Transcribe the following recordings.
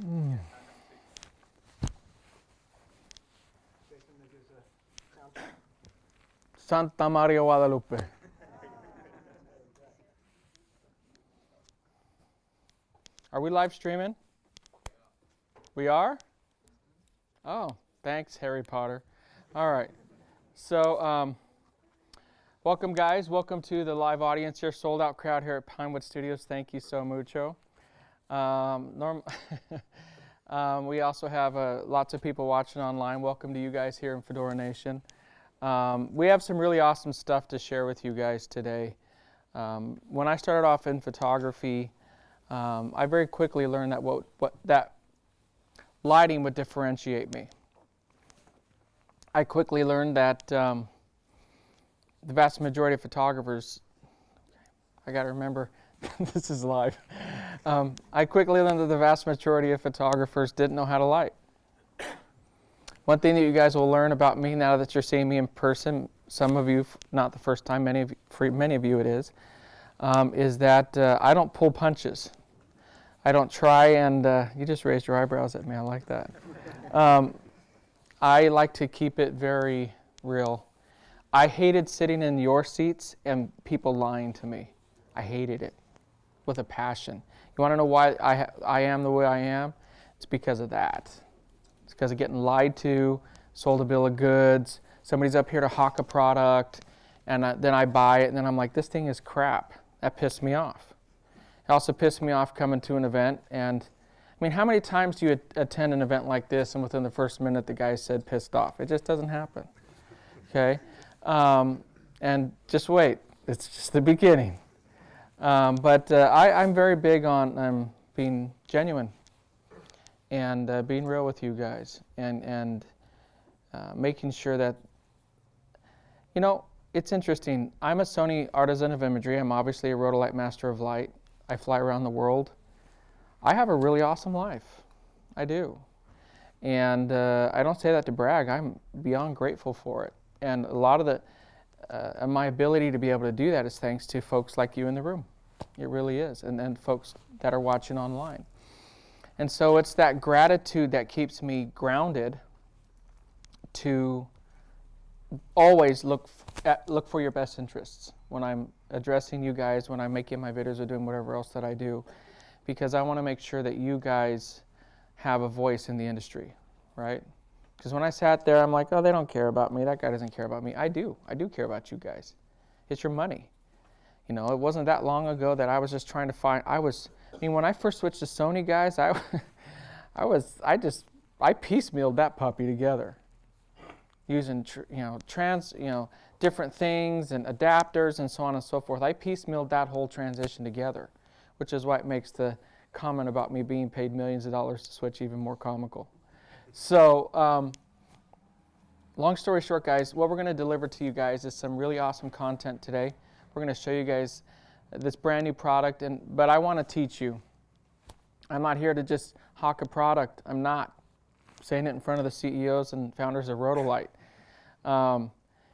Mm. Santa Maria Guadalupe. Are we live streaming? We are? Oh, thanks, Harry Potter. All right. So, welcome, guys. Welcome to the live audience here, sold out crowd here at Pinewood Studios. Thank you so mucho. We also have lots of people watching online. Welcome to you guys here in Fedora Nation. We have some really awesome stuff to share with you guys today. When I started off in photography, I very quickly learned that that lighting would differentiate me. I quickly learned that the vast majority of photographers, I got to remember, this is live. I quickly learned that the vast majority of photographers didn't know how to light. One thing that you guys will learn about me now that you're seeing me in person, some of you, not the first time, for many of you it is that I don't pull punches. I don't try and, you just raised your eyebrows at me, I like that. I like to keep it very real. I hated sitting in your seats and people lying to me. I hated it with a passion. You want to know why I am the way I am? It's because of that. It's because of getting lied to, sold a bill of goods, somebody's up here to hawk a product, and then I buy it, and then I'm like, this thing is crap. That pissed me off. It also pissed me off coming to an event, and I mean, how many times do you attend an event like this, and within the first minute the guy said pissed off? It just doesn't happen, okay? And just wait, it's just the beginning. But I'm very big on being genuine and being real with you guys and making sure that, you know, it's interesting. I'm a Sony artisan of imagery. I'm obviously a Rotolight master of light. I fly around the world. I have a really awesome life. I do. And I don't say that to brag. I'm beyond grateful for it. And a lot of my ability to be able to do that is thanks to folks like you in the room. It really is. And then folks that are watching online. And so it's that gratitude that keeps me grounded to always look for your best interests when I'm addressing you guys, when I'm making my videos or doing whatever else that I do, because I want to make sure that you guys have a voice in the industry, right? Because when I sat there, I'm like, oh, they don't care about me. That guy doesn't care about me. I do care about you guys. It's your money. You know, it wasn't that long ago that I was just trying to find, when I first switched to Sony, guys, I piecemealed that puppy together. Using, different things and adapters and so on and so forth. I piecemealed that whole transition together, which is why it makes the comment about me being paid millions of dollars to switch even more comical. So, long story short, guys, what we're going to deliver to you guys is some really awesome content today. We're going to show you guys this brand new product, but I want to teach you. I'm not here to just hawk a product. I'm not saying it in front of the CEOs and founders of Rotolight.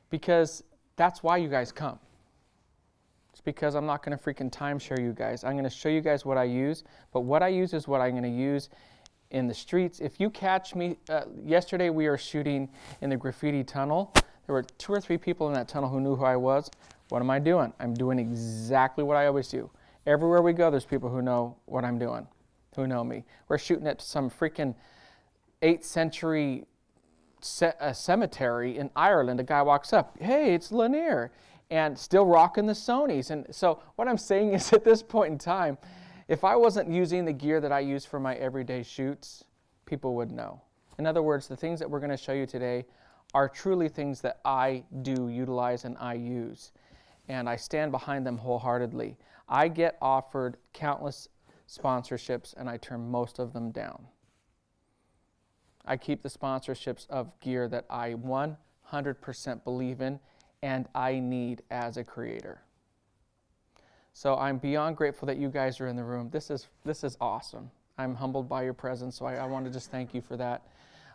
Because that's why you guys come. It's because I'm not going to freaking timeshare you guys. I'm going to show you guys what I use, but what I use is what I'm going to use in the streets. If you catch me, yesterday we were shooting in the graffiti tunnel. There were 2 or 3 people in that tunnel who knew who I was. What am I doing? I'm doing exactly what I always do. Everywhere we go, there's people who know what I'm doing, who know me. We're shooting at some freaking 8th century cemetery in Ireland. A guy walks up, hey, it's Lanier, and still rocking the Sonys. And so what I'm saying is at this point in time, if I wasn't using the gear that I use for my everyday shoots, people would know. In other words, the things that we're going to show you today are truly things that I do utilize and I use. And I stand behind them wholeheartedly. I get offered countless sponsorships and I turn most of them down. I keep the sponsorships of gear that I 100% believe in and I need as a creator. So I'm beyond grateful that you guys are in the room. This is awesome. I'm humbled by your presence, so I want to just thank you for that.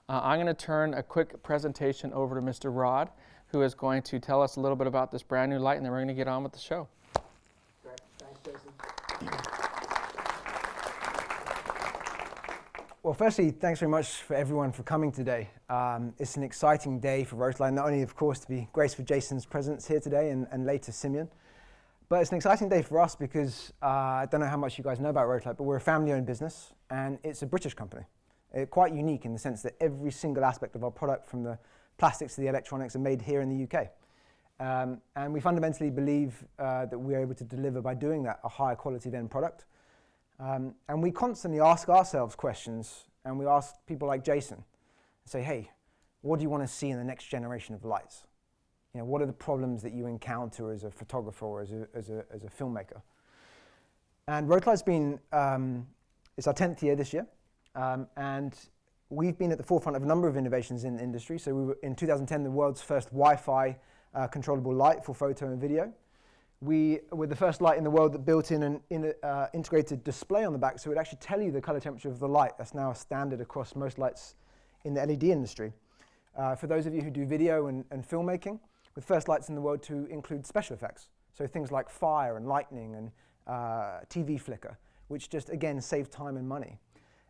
I'm going to turn a quick presentation over to Mr. Rod, who is going to tell us a little bit about this brand new light, and then we're going to get on with the show. Great. Thanks, Jason. Well, firstly, thanks very much for everyone for coming today. It's an exciting day for Rotolight, not only, of course, to be graced with Jason's presence here today and later Simeon, but it's an exciting day for us because I don't know how much you guys know about Rotolight, but we're a family-owned business, and it's a British company. Quite unique in the sense that every single aspect of our product, from the plastics to the electronics, are made here in the UK. And we fundamentally believe that we're able to deliver, by doing that, a higher quality of end product. And we constantly ask ourselves questions, and we ask people like Jason, and say, hey, what do you want to see in the next generation of lights? You know, what are the problems that you encounter as a photographer or as a filmmaker? And Rotolight's been, it's our 10th year this year, and we've been at the forefront of a number of innovations in the industry. So we were, in 2010, the world's first Wi-Fi controllable light for photo and video. We were the first light in the world that built in an integrated display on the back, so it would actually tell you the color temperature of the light. That's now a standard across most lights in the LED industry. For those of you who do video and filmmaking, we're the first lights in the world to include special effects. So things like fire and lightning and TV flicker, which just, again, save time and money.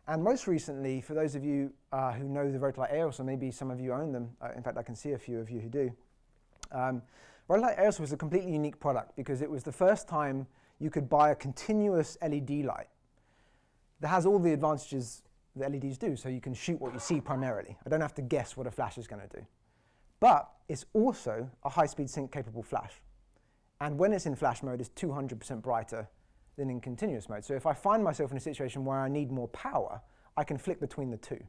And most recently, for those of you who know the Rotolight Aeros, or maybe some of you own them, in fact, I can see a few of you who do, Rotolight Aeros was a completely unique product because it was the first time you could buy a continuous LED light that has all the advantages that LEDs do. So you can shoot what you see primarily. I don't have to guess what a flash is going to do. But it's also a high-speed sync-capable flash. And when it's in flash mode, it's 200% brighter than in continuous mode. So if I find myself in a situation where I need more power, I can flick between the two.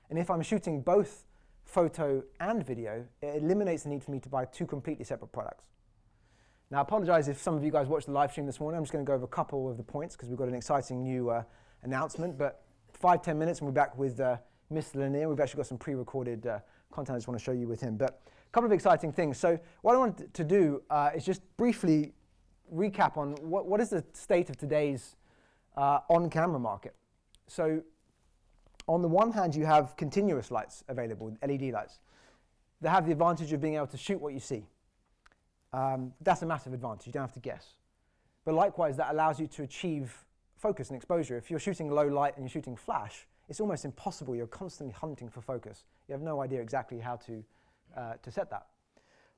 And if I'm shooting both photo and video, it eliminates the need for me to buy two completely separate products. Now, I apologize if some of you guys watched the live stream this morning. I'm just going to go over a couple of the points because we've got an exciting new announcement. But 5-10 minutes and we're back with Mr. Lanier. We've actually got some pre-recorded content I just want to show you with him. But a couple of exciting things. So what I want to do is just briefly recap on what is the state of today's on-camera market. So on the one hand, you have continuous lights available, LED lights. They have the advantage of being able to shoot what you see. That's a massive advantage. You don't have to guess. But likewise, that allows you to achieve focus and exposure. If you're shooting low light and you're shooting flash, it's almost impossible. You're constantly hunting for focus. You have no idea exactly how to set that.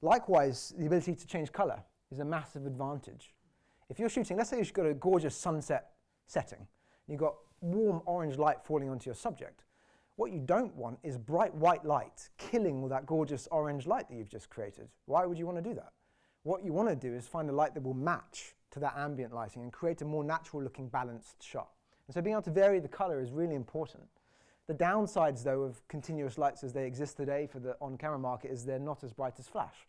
Likewise, the ability to change color is a massive advantage. If you're shooting, let's say you've got a gorgeous sunset setting, and you've got warm orange light falling onto your subject. What you don't want is bright white light killing all that gorgeous orange light that you've just created. Why would you want to do that? What you want to do is find a light that will match to that ambient lighting and create a more natural looking balanced shot. And so being able to vary the color is really important. The downsides, though, of continuous lights as they exist today for the on-camera market is they're not as bright as flash.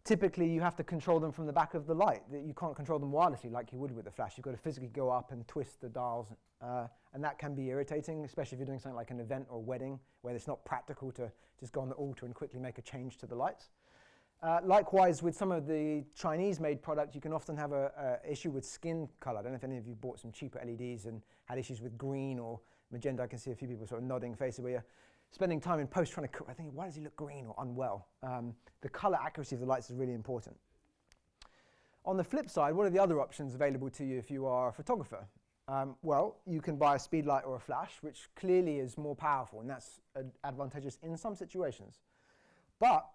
Typically, you have to control them from the back of the light. You can't control them wirelessly like you would with a flash. You've got to physically go up and twist the dials, and that can be irritating, especially if you're doing something like an event or a wedding where it's not practical to just go on the altar and quickly make a change to the lights. Likewise, with some of the Chinese-made product, you can often have an issue with skin color. I don't know if any of you bought some cheaper LEDs and had issues with green or magenta. I can see a few people sort of nodding faces where you're spending time in post trying to cook. I think, why does he look green or unwell? The color accuracy of the lights is really important. On the flip side, what are the other options available to you if you are a photographer? Well, you can buy a speed light or a flash, which clearly is more powerful, and that's advantageous in some situations. But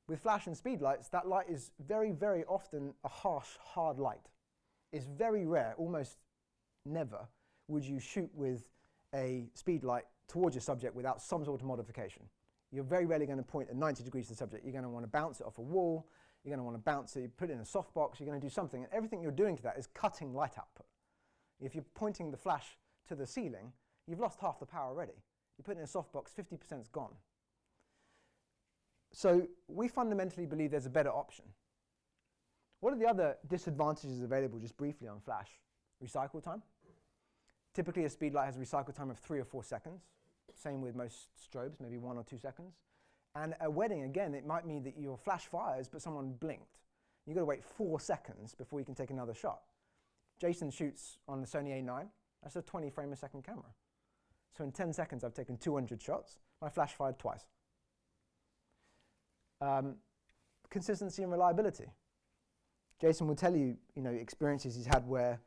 with flash and speed lights, that light is very, very often a harsh, hard light. It's very rare, almost never, would you shoot with a speed light towards your subject without some sort of modification. You're very rarely going to point at 90 degrees to the subject. You're going to want to bounce it off a wall. You're going to want to bounce it, you put it in a softbox. You're going to do something. And everything you're doing to that is cutting light output. If you're pointing the flash to the ceiling, you've lost half the power already. You put it in a softbox, 50% is gone. So we fundamentally believe there's a better option. What are the other disadvantages available, just briefly, on flash? Recycle time. Typically, a speed light has a recycle time of 3 or 4 seconds. Same with most strobes, maybe 1 or 2 seconds. And a wedding, again, it might mean that your flash fires, but someone blinked. You've got to wait 4 seconds before you can take another shot. Jason shoots on the Sony A9. That's a 20 frame a second camera. So in 10 seconds, I've taken 200 shots. My flash fired twice. Consistency and reliability. Jason will tell you, experiences he's had where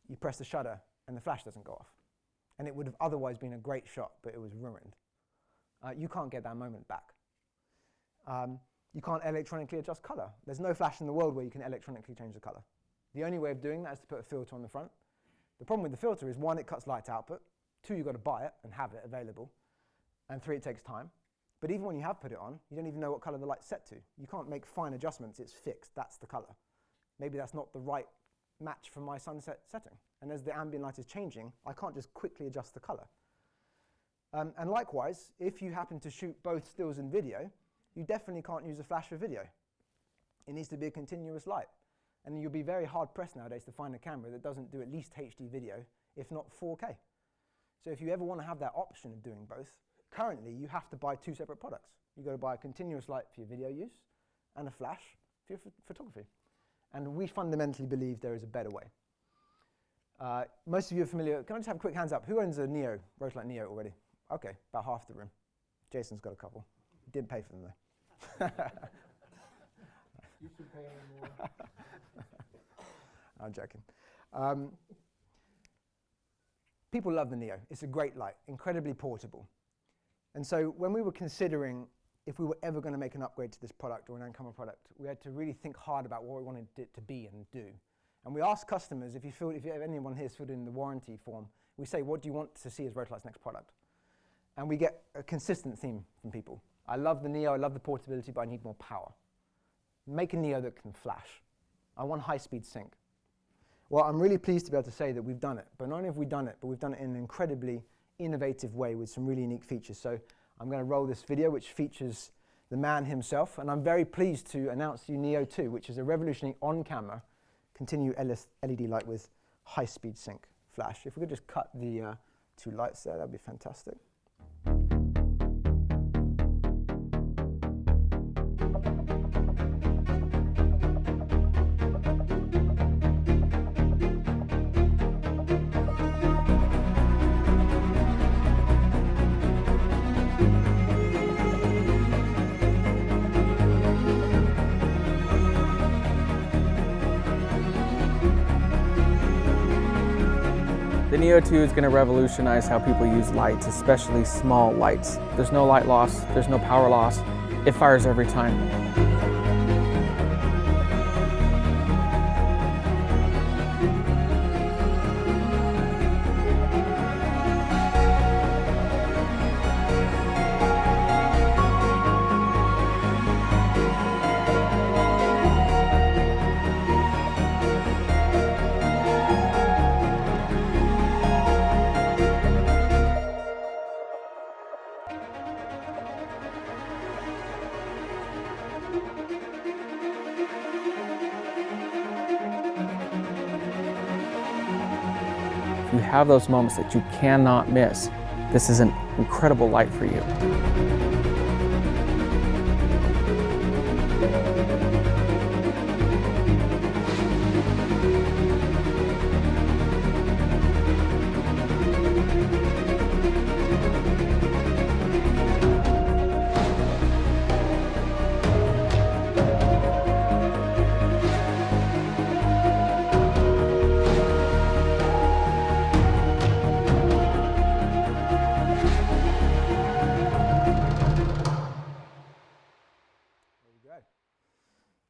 you press the shutter and the flash doesn't go off. and it would have otherwise been a great shot, but it was ruined. You can't get that moment back. You can't electronically adjust color. There's no flash in the world where you can electronically change the color. The only way of doing that is to put a filter on the front. The problem with the filter is, one, it cuts light output. Two, you've got to buy it and have it available. And three, it takes time. But even when you have put it on, you don't even know what color the light's set to. You can't make fine adjustments. It's fixed. That's the color. Maybe that's not the right match for my sunset setting. And as the ambient light is changing, I can't just quickly adjust the color. And likewise, if you happen to shoot both stills and video, you definitely can't use a flash for video. It needs to be a continuous light. And you'll be very hard pressed nowadays to find a camera that doesn't do at least HD video, if not 4K. So if you ever want to have that option of doing both, currently you have to buy two separate products. You've got to buy a continuous light for your video use and a flash for your photography. And we fundamentally believe there is a better way. Most of you are familiar. Can I just have a quick hands up? Who owns a Neo, Rotolight Neo already? Okay, about half the room. Jason's got a couple. Didn't pay for them though. You should pay any more. I'm joking. People love the Neo. It's a great light, incredibly portable. And so when we were considering if we were ever going to make an upgrade to this product or an uncommon product, we had to really think hard about what we wanted it to be and do. And we asked customers, if anyone here has filled in the warranty form, we say, what do you want to see as Rotolight's next product? And we get a consistent theme from people. I love the Neo, I love the portability, but I need more power. Make a Neo that can flash. I want high-speed sync. Well, I'm really pleased to be able to say that we've done it. But not only have we done it, but we've done it in an incredibly innovative way with some really unique features. So I'm going to roll this video, which features the man himself. And I'm very pleased to announce to you Neo 2, which is a revolutionary on-camera continuous LED light with high-speed sync flash. If we could just cut the two lights there, that would be fantastic. The Neo 2 is going to revolutionize how people use lights, especially small lights. There's no light loss, there's no power loss. It fires every time. You have those moments that you cannot miss. This is an incredible light for you.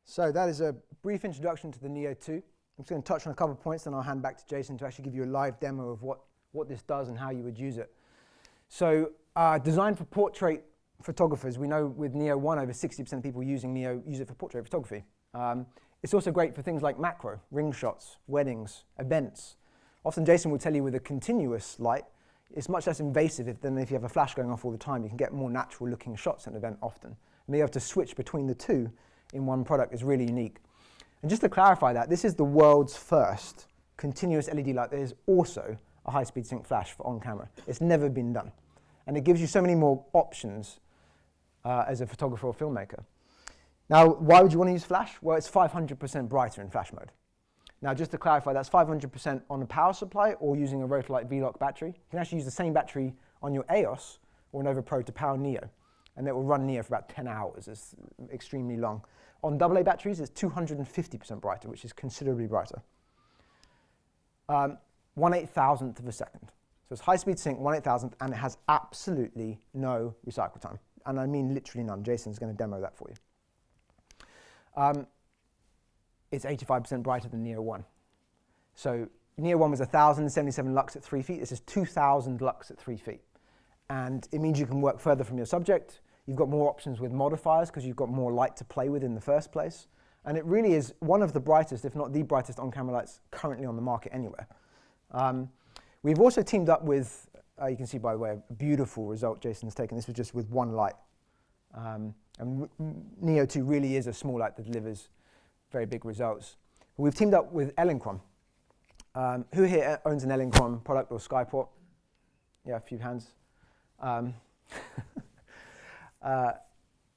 So that is a brief introduction to the Neo 2. I'm just going to touch on a couple of points, then I'll hand back to Jason to actually give you a live demo of what this does and how you would use it. So designed for portrait photographers, we know with Neo 1 over 60% of people using Neo use it for portrait photography. It's also great for things like macro, ring shots, weddings, events. Often Jason will tell you with a continuous light, it's much less invasive than if you have a flash going off all the time. You can get more natural looking shots in an event often. And being able to switch between the two in one product is really unique. And just to clarify that, this is the world's first continuous LED light that is also a high-speed sync flash for on-camera. It's never been done. And it gives you so many more options as a photographer or filmmaker. Now, why would you want to use flash? Well, it's 500% brighter in flash mode. Now, just to clarify, that's 500% on a power supply or using a Rotolight V-Lock battery. You can actually use the same battery on your EOS or Nova Pro to power Neo. And it will run Neo for about 10 hours. It's extremely long. On AA batteries, it's 250% brighter, which is considerably brighter. 1/8,000th of a second. So it's high-speed sync, 1/8000th, and it has absolutely no recycle time. And I mean literally none. Jason's going to demo that for you. It's 85% brighter than Neo 1. So Neo 1 was 1077 lux at 3 feet. This is 2000 lux at 3 feet. And it means you can work further from your subject. You've got more options with modifiers because you've got more light to play with in the first place. And it really is one of the brightest, if not the brightest, on-camera lights currently on the market anywhere. We've also teamed up with, you can see by the way, a beautiful result Jason's taken. This was just with one light. And Neo 2 really is a small light that delivers very big results. We've teamed up with Elinchrom. Who here owns an Elinchrom product or Skyport? Yeah, a few hands.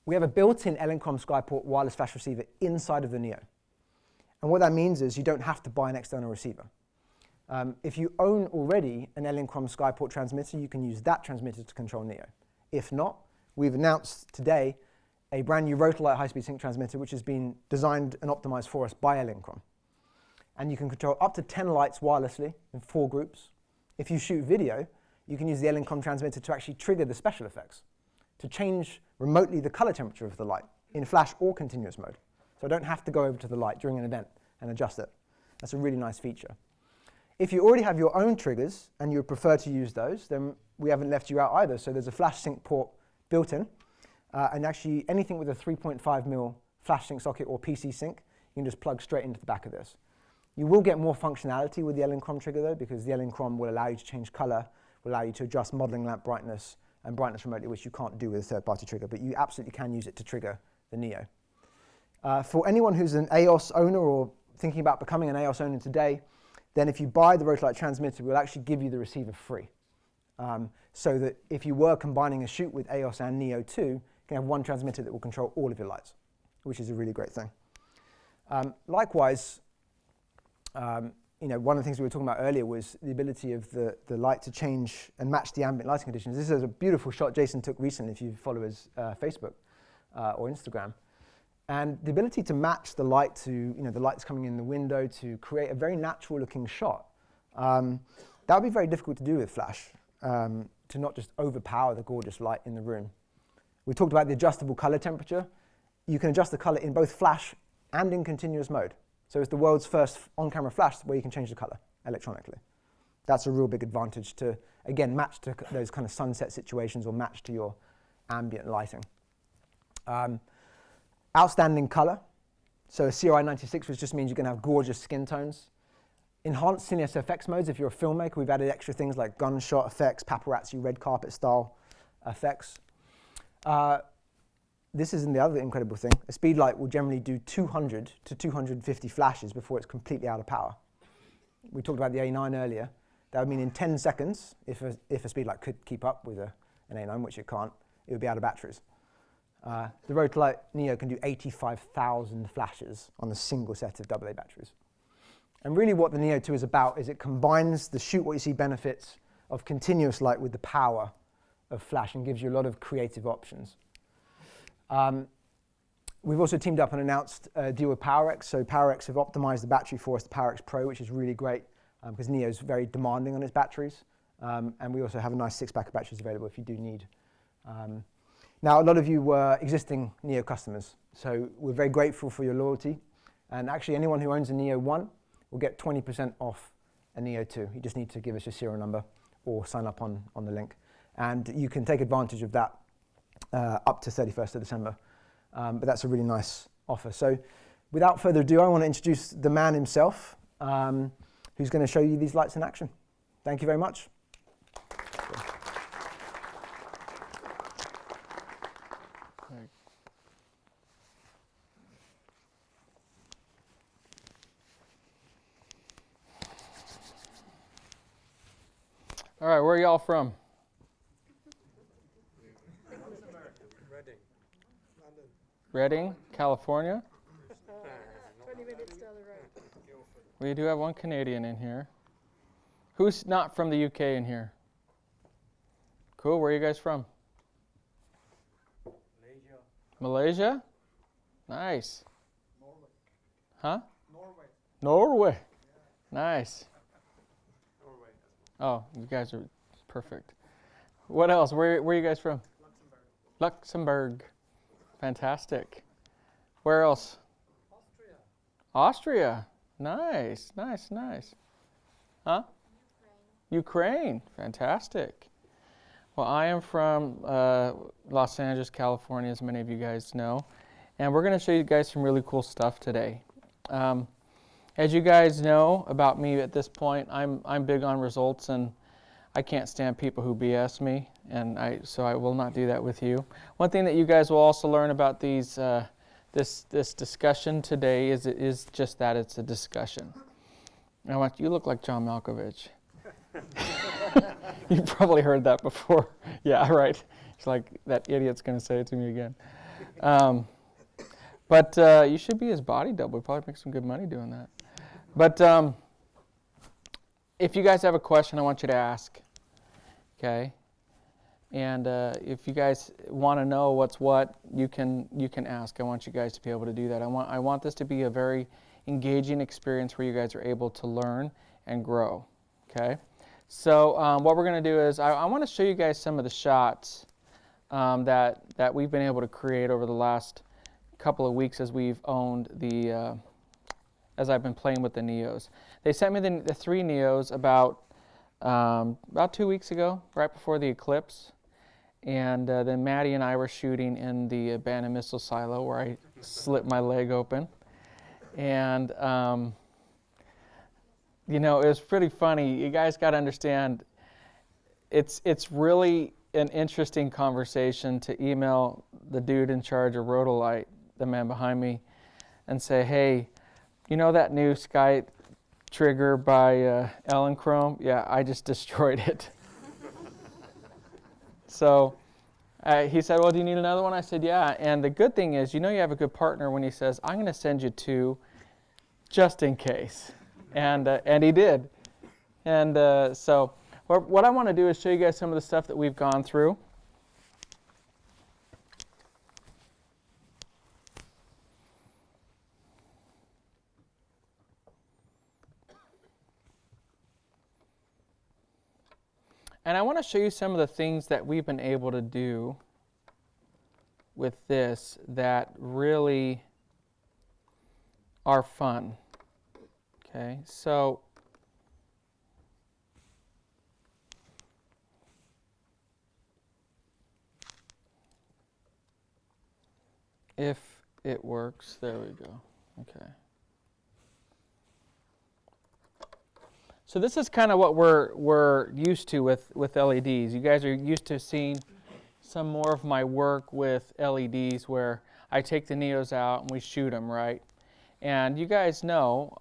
We have a built-in Elinchrom Skyport wireless flash receiver inside of the Neo. And what that means is you don't have to buy an external receiver. If you own already an Elinchrom Skyport transmitter, you can use that transmitter to control Neo. If not, we've announced today a brand new Rotolight high-speed sync transmitter which has been designed and optimized for us by Elinchrom. And you can control up to 10 lights wirelessly in 4 groups. If you shoot video, you can use the Elinchrom transmitter to actually trigger the special effects, to change remotely the color temperature of the light in flash or continuous mode. So I don't have to go over to the light during an event and adjust it. That's a really nice feature. If you already have your own triggers and you prefer to use those, then we haven't left you out either. So there's a flash sync port built in. And actually anything with a 3.5mm flash sync socket or PC sync, you can just plug straight into the back of this. You will get more functionality with the Elinchrom trigger though, because the Elinchrom will allow you to change color, will allow you to adjust modeling lamp brightness and brightness remotely, which you can't do with a third-party trigger, but you absolutely can use it to trigger the Neo. For anyone who's an AOS owner or thinking about becoming an AOS owner today, then if you buy the Rotolight transmitter, we'll actually give you the receiver free. So that if you were combining a shoot with AOS and Neo 2, you can have one transmitter that will control all of your lights, which is a really great thing. Likewise, one of the things we were talking about earlier was the ability of the light to change and match the ambient lighting conditions. This is a beautiful shot Jason took recently if you follow his Facebook or Instagram. And the ability to match the light to the lights coming in the window to create a very natural looking shot, that would be very difficult to do with flash, to not just overpower the gorgeous light in the room. We talked about the adjustable color temperature. You can adjust the color in both flash and in continuous mode. So it's the world's first on-camera flash where you can change the color electronically. That's a real big advantage to, again, match to those kind of sunset situations or match to your ambient lighting. Outstanding color. So a CRI 96, which just means you can have gorgeous skin tones. Enhanced CineSFX modes. If you're a filmmaker, we've added extra things like gunshot effects, paparazzi, red carpet style effects. This is the other incredible thing. A speed light will generally do 200 to 250 flashes before it's completely out of power. We talked about the A9 earlier. That would mean in 10 seconds, if a speed light could keep up with an A9, which it can't, it would be out of batteries. The Rotolight Neo can do 85,000 flashes on a single set of AA batteries. And really what the Neo 2 is about is it combines the shoot what you see benefits of continuous light with the power of flash and gives you a lot of creative options. We've also teamed up and announced a deal with PowerX. So PowerX have optimized the battery for us, the PowerX Pro, which is really great because Neo is very demanding on its batteries. And we also have a nice 6-pack of batteries available if you do need. Now, a lot of you were existing Neo customers, so we're very grateful for your loyalty. And actually, anyone who owns a Neo 1 will get 20% off a Neo 2. You just need to give us your serial number or sign up on the link. And you can take advantage of that up to 31st of December. But that's a really nice offer. So without further ado, I want to introduce the man himself, who's going to show you these lights in action. Thank you very much. All right, where are y'all from? Reading, California. 20 minutes down the road. We do have one Canadian in here. Who's not from the UK in here? Cool, where are you guys from? Malaysia? Nice. Norway. Huh? Norway. Norway. Yeah. Nice. Norway. Oh, you guys are Perfect. What else? Where are you guys from? Luxembourg. Fantastic. Where else? Austria. Nice. Huh? Ukraine. Fantastic. Well, I am from Los Angeles, California, as many of you guys know. And we're going to show you guys some really cool stuff today. As you guys know about me at this point, I'm big on results, and I can't stand people who BS me, and so I will not do that with you. One thing that you guys will also learn about these this discussion today is just that it's a discussion. You look like John Malkovich. You've probably heard that before. Yeah, right. It's like that idiot's going to say it to me again. But you should be his body double. We'd probably make some good money doing that. But if you guys have a question, I want you to ask. Okay? And if you guys want to know what's what, you can ask. I want you guys to be able to do that. I want this to be a very engaging experience where you guys are able to learn and grow. Okay? So what we're going to do is I want to show you guys some of the shots that we've been able to create over the last couple of weeks as we've owned as I've been playing with the Neos. They sent me the 3 Neos about 2 weeks ago, right before the eclipse. And then Maddie and I were shooting in the abandoned missile silo where I slit my leg open. And, it was pretty funny. You guys got to understand, it's really an interesting conversation to email the dude in charge of Rotolight, the man behind me, and say, hey, you know that new Sky trigger by Elinchrom? Yeah, I just destroyed it. So he said, well, do you need another one? I said, yeah. And the good thing is, you have a good partner when he says, I'm going to send you 2 just in case. And he did. And so what I want to do is show you guys some of the stuff that we've gone through. And I want to show you some of the things that we've been able to do with this that really are fun. Okay, so if it works, there we go. Okay. So this is kind of what we're used to with LEDs. You guys are used to seeing some more of my work with LEDs where I take the Neos out and we shoot them, right? And you guys know,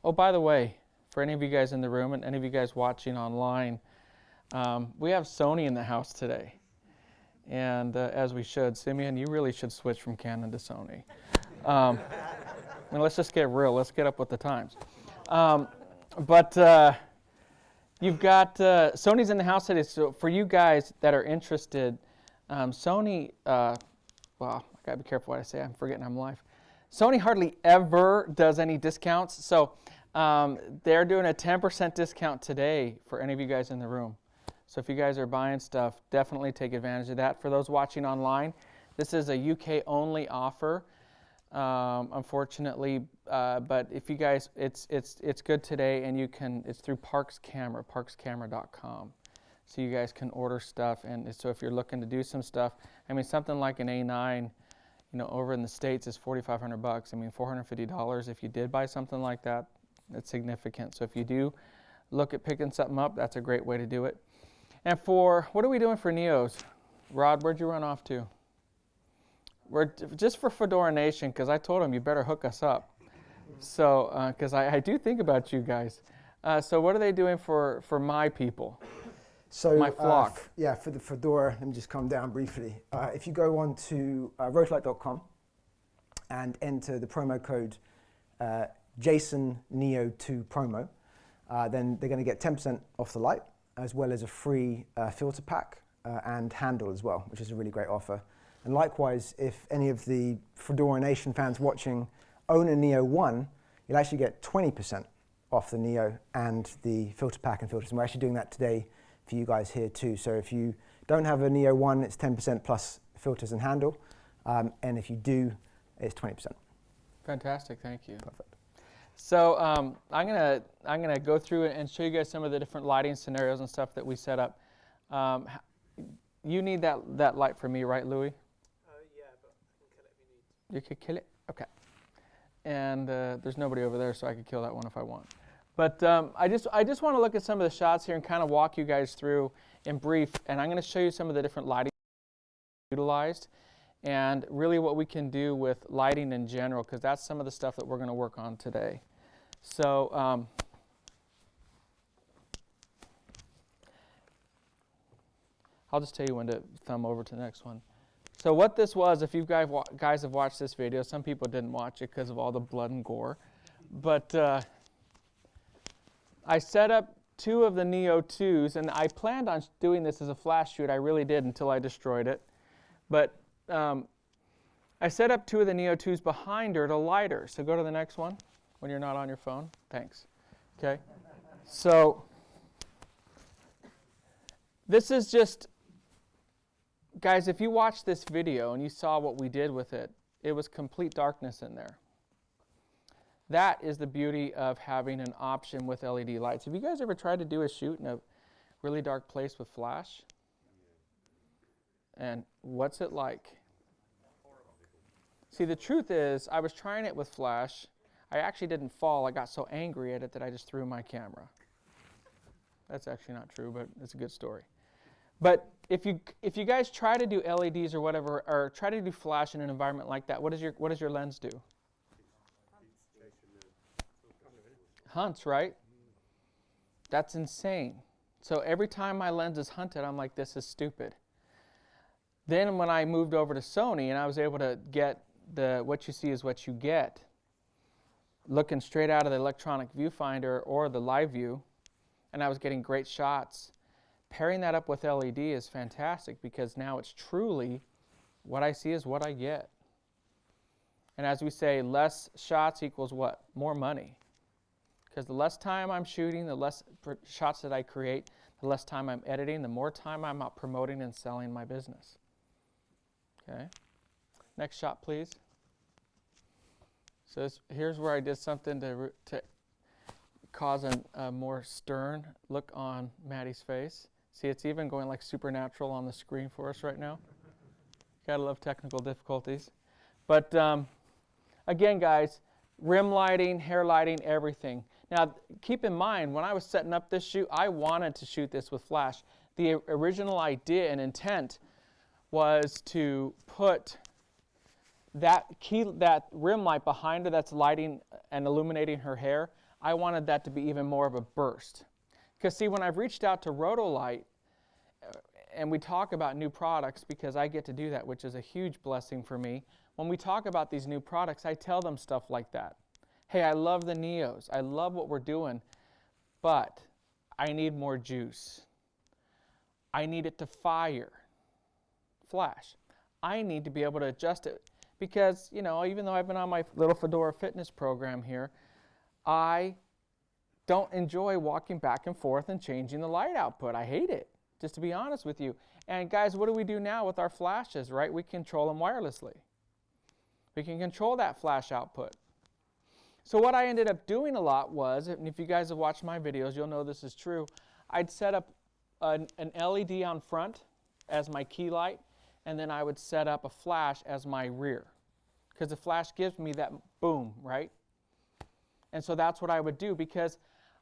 oh, by the way, for any of you guys in the room and any of you guys watching online, we have Sony in the house today. And as we should. Simeon, you really should switch from Canon to Sony. Let's just get real. Let's get up with the times. But you've got Sony's in the house today. So for you guys that are interested, Sony, well, I got to be careful what I say. I'm forgetting I'm live. Sony hardly ever does any discounts. So they're doing a 10% discount today for any of you guys in the room. So if you guys are buying stuff, definitely take advantage of that. For those watching online, this is a UK-only offer. Unfortunately, but if you guys, it's good today, and it's through Parks Camera, parkscamera.com. So you guys can order stuff, and so if you're looking to do some stuff, something like an A9, over in the States is $4,500. $450 if you did buy something like that, that's significant. So if you do look at picking something up, that's a great way to do it. And what are we doing for Neos? Rod, where'd you run off to? We're just for Fedora Nation, because I told him you better hook us up. So, because I do think about you guys. So what are they doing for my people? So my flock. For the Fedora, let me just calm down briefly. If you go on to Rotolight.com and enter the promo code Jason Neo 2 promo, then they're going to get 10% off the light, as well as a free filter pack and handle as well, which is a really great offer. And likewise, if any of the Fedora Nation fans watching own a Neo 1, you'll actually get 20% off the Neo and the filter pack and filters. And we're actually doing that today for you guys here too. So if you don't have a Neo 1, it's 10% plus filters and handle. And if you do, it's 20%. Fantastic, thank you. Perfect. So I'm gonna go through and show you guys some of the different lighting scenarios and stuff that we set up. You need that light for me, right, Louis? Yeah, but I can kill it if you need. You could kill it? Okay. And there's nobody over there, so I could kill that one if I want. But I just want to look at some of the shots here and kind of walk you guys through in brief. And I'm going to show you some of the different lighting utilized and really what we can do with lighting in general, because that's some of the stuff that we're going to work on today. So I'll just tell you when to thumb over to the next one. So what this was, if you guys have watched this video, some people didn't watch it because of all the blood and gore, but I set up 2 of the Neo 2s, and I planned on doing this as a flash shoot. I really did until I destroyed it. But I set up 2 of the Neo 2s behind her to light her. So go to the next one when you're not on your phone. Thanks. Okay. So this is just, guys, if you watched this video and you saw what we did with it, it was complete darkness in there. That is the beauty of having an option with LED lights. Have you guys ever tried to do a shoot in a really dark place with flash? And what's it like? See, the truth is, I was trying it with flash. I actually didn't fall. I got so angry at it that I just threw my camera. That's actually not true, but it's a good story. But if you guys try to do LEDs or whatever, or try to do flash in an environment like that, what does your lens do? Hunts, right? That's insane. So every time my lens is hunted, I'm like, this is stupid. Then when I moved over to Sony and I was able to get the what you see is what you get, looking straight out of the electronic viewfinder or the live view, and I was getting great shots. Pairing that up with LED is fantastic because now it's truly what I see is what I get. And as we say, less shots equals what? More money. Because the less time I'm shooting, the less shots that I create, the less time I'm editing, the more time I'm out promoting and selling my business. Okay. Next shot, please. So here's where I did something to cause a more stern look on Maddie's face. See, it's even going like supernatural on the screen for us right now. Gotta love technical difficulties. But again, guys, rim lighting, hair lighting, everything. Now, keep in mind, when I was setting up this shoot, I wanted to shoot this with flash. The original idea and intent was to put that rim light behind her that's lighting and illuminating her hair. I wanted that to be even more of a burst. Because see, when I've reached out to Rotolight, and we talk about new products, because I get to do that, which is a huge blessing for me. When we talk about these new products, I tell them stuff like that. Hey, I love the Neos. I love what we're doing, but I need more juice. I need it to fire. Flash. I need to be able to adjust it because, you know, even though I've been on my little Fedora fitness program here, I don't enjoy walking back and forth and changing the light output. I hate it, just to be honest with you. And guys, what do we do now with our flashes, right? We control them wirelessly. We can control that flash output. So what I ended up doing a lot was, and if you guys have watched my videos, you'll know this is true, I'd set up an LED on front as my key light, and then I would set up a flash as my rear. Because the flash gives me that boom, right? And so that's what I would do, because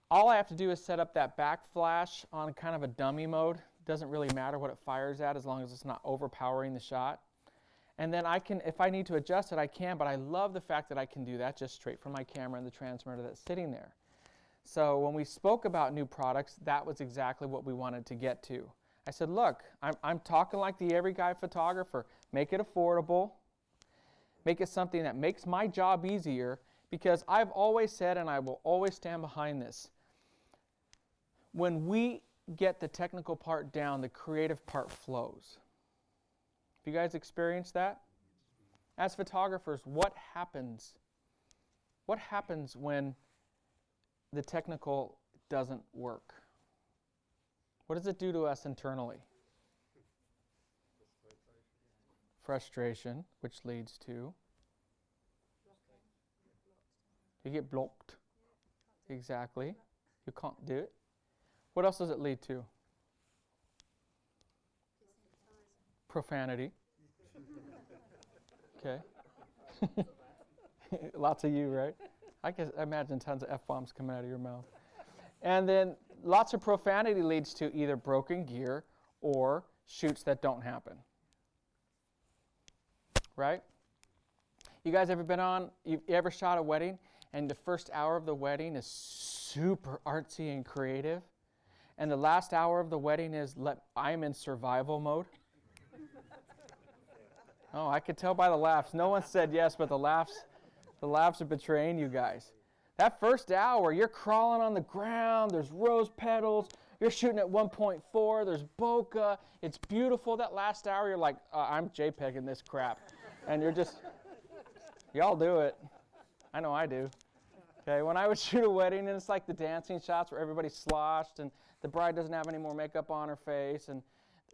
all I have to do is set up that back flash on kind of a dummy mode. Doesn't really matter what it fires at as long as it's not overpowering the shot. And then I can, if I need to adjust it, I can, but I love the fact that I can do that just straight from my camera and the transmitter that's sitting there. So when we spoke about new products, that was exactly what we wanted to get to. I said, look, I'm talking like the every guy photographer. Make it affordable. Make it something that makes my job easier, because I've always said, and I will always stand behind this, when we get the technical part down, the creative part flows. Have you guys experienced that? As photographers, what happens? What happens when the technical doesn't work? What does it do to us internally? Frustration, which leads to you get blocked. Exactly. You can't do it. What else does it lead to? Profanity. Okay. Lots of you, right? I imagine tons of F-bombs coming out of your mouth. And then lots of profanity leads to either broken gear or shoots that don't happen. Right? You guys you ever shot a wedding and the first hour of the wedding is super artsy and creative and the last hour of the wedding is I'm in survival mode? Oh, I could tell by the laughs. No one said yes, but the laughs are betraying you guys. That first hour, you're crawling on the ground, there's rose petals, you're shooting at 1.4, there's bokeh, it's beautiful. That last hour, you're like, I'm JPEGing this crap. And you're just, y'all do it. I know I do. Okay, when I would shoot a wedding, and it's like the dancing shots where everybody's sloshed, and the bride doesn't have any more makeup on her face, and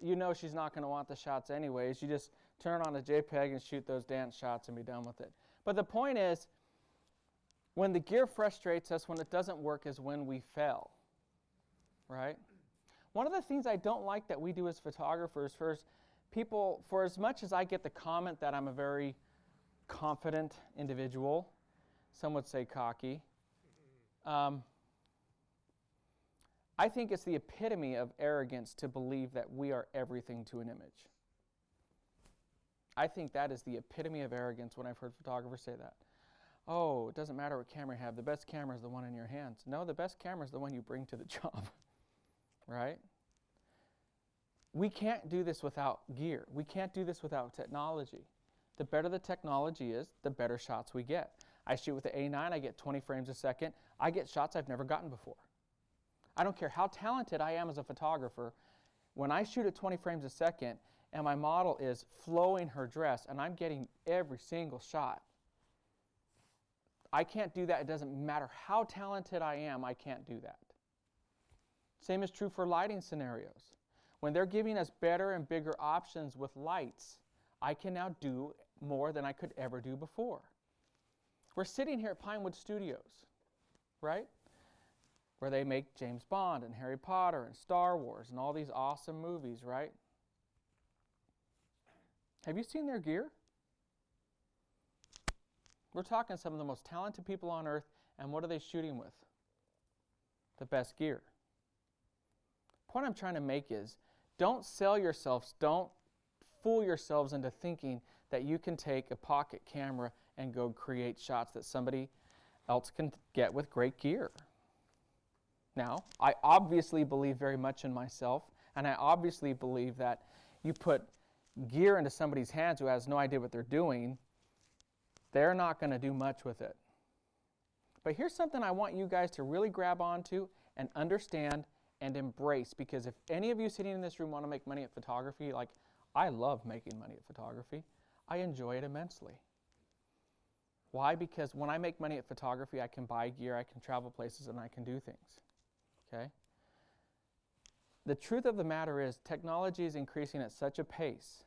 you know she's not going to want the shots anyways. You just turn on a JPEG and shoot those dance shots and be done with it. But the point is, when the gear frustrates us, when it doesn't work, is when we fail, right? One of the things I don't like that we do as photographers, for as much as I get the comment that I'm a very confident individual, some would say cocky, I think it's the epitome of arrogance to believe that we are everything to an image. I think that is the epitome of arrogance when I've heard photographers say that. Oh, it doesn't matter what camera you have. The best camera is the one in your hands. No, the best camera is the one you bring to the job, right? We can't do this without gear. We can't do this without technology. The better the technology is, the better shots we get. I shoot with the A9, I get 20 frames a second. I get shots I've never gotten before. I don't care how talented I am as a photographer. When I shoot at 20 frames a second and my model is flowing her dress and I'm getting every single shot, I can't do that. It doesn't matter how talented I am, I can't do that. Same is true for lighting scenarios. When they're giving us better and bigger options with lights, I can now do more than I could ever do before. We're sitting here at Pinewood Studios, right? Where they make James Bond and Harry Potter and Star Wars and all these awesome movies, right? Have you seen their gear? We're talking some of the most talented people on earth, and what are they shooting with? The best gear. The point I'm trying to make is, don't sell yourselves, don't fool yourselves into thinking that you can take a pocket camera and go create shots that somebody else can get with great gear. Now, I obviously believe very much in myself, and I obviously believe that you put gear into somebody's hands who has no idea what they're doing, they're not going to do much with it. But here's something I want you guys to really grab onto and understand and embrace, because if any of you sitting in this room want to make money at photography, like I love making money at photography, I enjoy it immensely. Why? Because when I make money at photography, I can buy gear, I can travel places, and I can do things. Okay? The truth of the matter is, technology is increasing at such a pace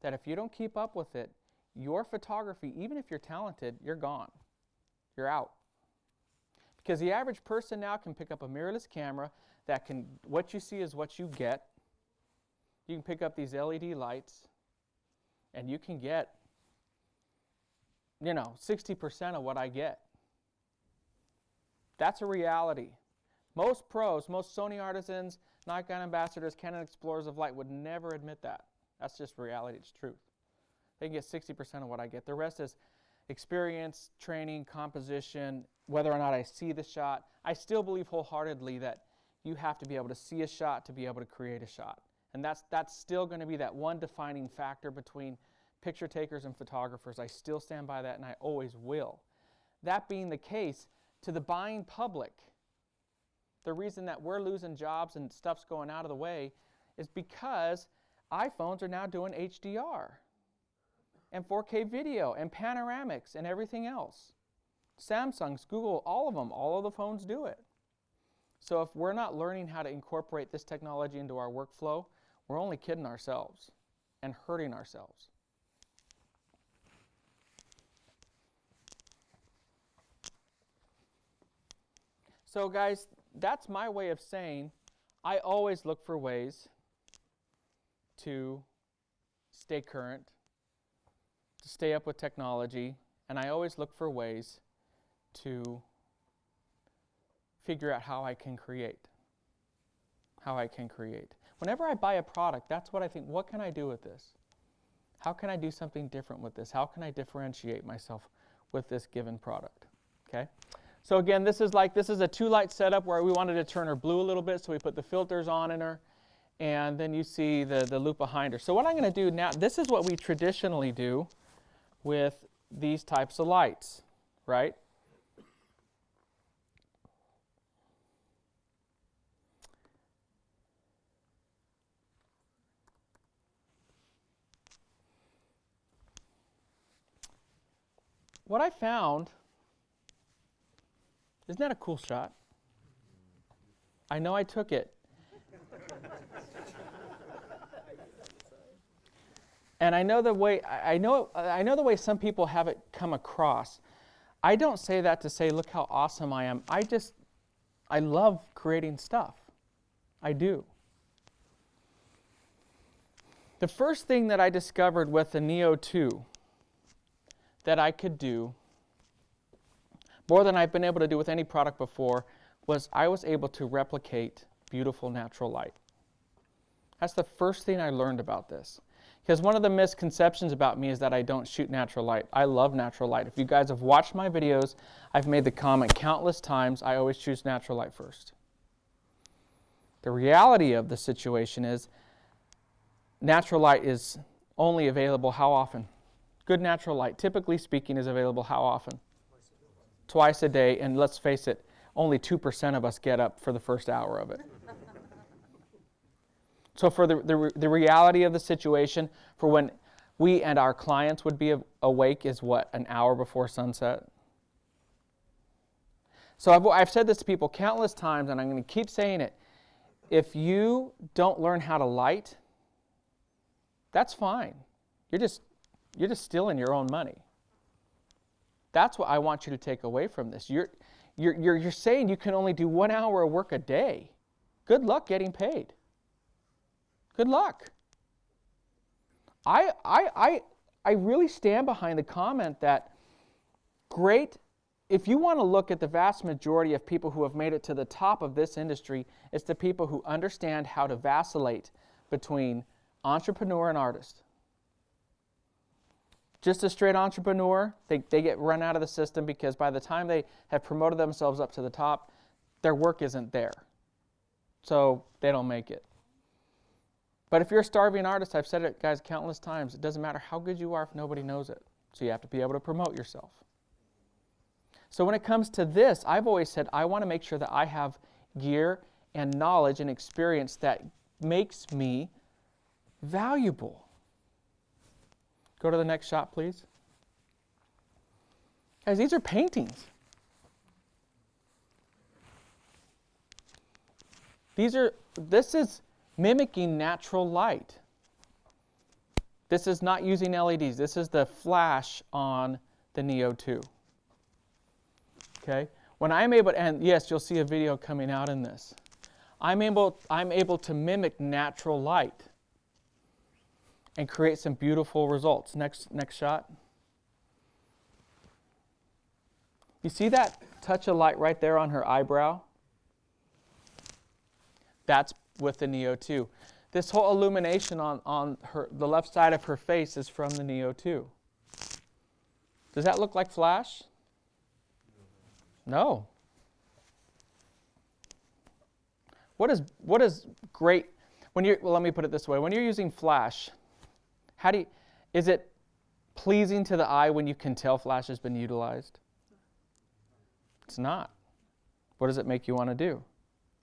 that if you don't keep up with it, your photography, even if you're talented, you're gone. You're out. Because the average person now can pick up a mirrorless camera that can, what you see is what you get. You can pick up these LED lights and you can get, 60% of what I get. That's a reality. Most pros, most Sony artisans, Nikon ambassadors, Canon explorers of light would never admit that. That's just reality, it's truth. They can get 60% of what I get. The rest is experience, training, composition, whether or not I see the shot. I still believe wholeheartedly that you have to be able to see a shot to be able to create a shot. And that's still going to be that one defining factor between picture takers and photographers. I still stand by that, and I always will. That being the case, to the buying public, the reason that we're losing jobs and stuff's going out of the way is because iPhones are now doing HDR and 4K video and panoramics and everything else. Samsung's, Google, all of them, all of the phones do it. So if we're not learning how to incorporate this technology into our workflow, we're only kidding ourselves and hurting ourselves. So guys, that's my way of saying I always look for ways to stay current, to stay up with technology, and I always look for ways to figure out how I can create. Whenever I buy a product, that's what I think, what can I do with this? How can I do something different with this? How can I differentiate myself with this given product? Okay? So again, this is a 2-light setup where we wanted to turn her blue a little bit, so we put the filters on in her, and then you see the loop behind her. So what I'm going to do now, this is what we traditionally do with these types of lights, right? What I found, isn't that a cool shot? I know I took it. And I know the way some people have it come across. I don't say that to say, look how awesome I am. I love creating stuff. I do. The first thing that I discovered with the Neo 2 that I could do, more than I've been able to do with any product before, was I was able to replicate beautiful natural light. That's the first thing I learned about this. Because one of the misconceptions about me is that I don't shoot natural light. I love natural light. If you guys have watched my videos, I've made the comment countless times, I always choose natural light first. The reality of the situation is natural light is only available how often? Good natural light, typically speaking, is available how often? Twice a day, and let's face it, only 2% of us get up for the first hour of it. So for the reality of the situation, for when we and our clients would be awake is what, an hour before sunset? So I've said this to people countless times, and I'm going to keep saying it. If you don't learn how to light, that's fine. You're just stealing your own money. That's what I want you to take away from this. You're saying you can only do 1 hour of work a day. Good luck getting paid. Good luck. I really stand behind the comment that great, if you want to look at the vast majority of people who have made it to the top of this industry, it's the people who understand how to vacillate between entrepreneur and artist. Just a straight entrepreneur, they get run out of the system because by the time they have promoted themselves up to the top, their work isn't there. So they don't make it. But if you're a starving artist, I've said it, guys, countless times, it doesn't matter how good you are if nobody knows it. So you have to be able to promote yourself. So when it comes to this, I've always said I want to make sure that I have gear and knowledge and experience that makes me valuable. Go to the next shot, please. Guys, these are paintings. This is mimicking natural light. This is not using LEDs. This is the flash on the Neo 2. Okay? When I'm able, and yes, you'll see a video coming out in this. I'm able to mimic natural light and create some beautiful results. Next shot. You see that touch of light right there on her eyebrow? That's with the Neo 2. This whole illumination on the left side of her face is from the Neo 2. Does that look like flash? No. What is great when you're, well, let me put it this way. When you're using flash, is it pleasing to the eye when you can tell flash has been utilized? It's not. What does it make you want to do?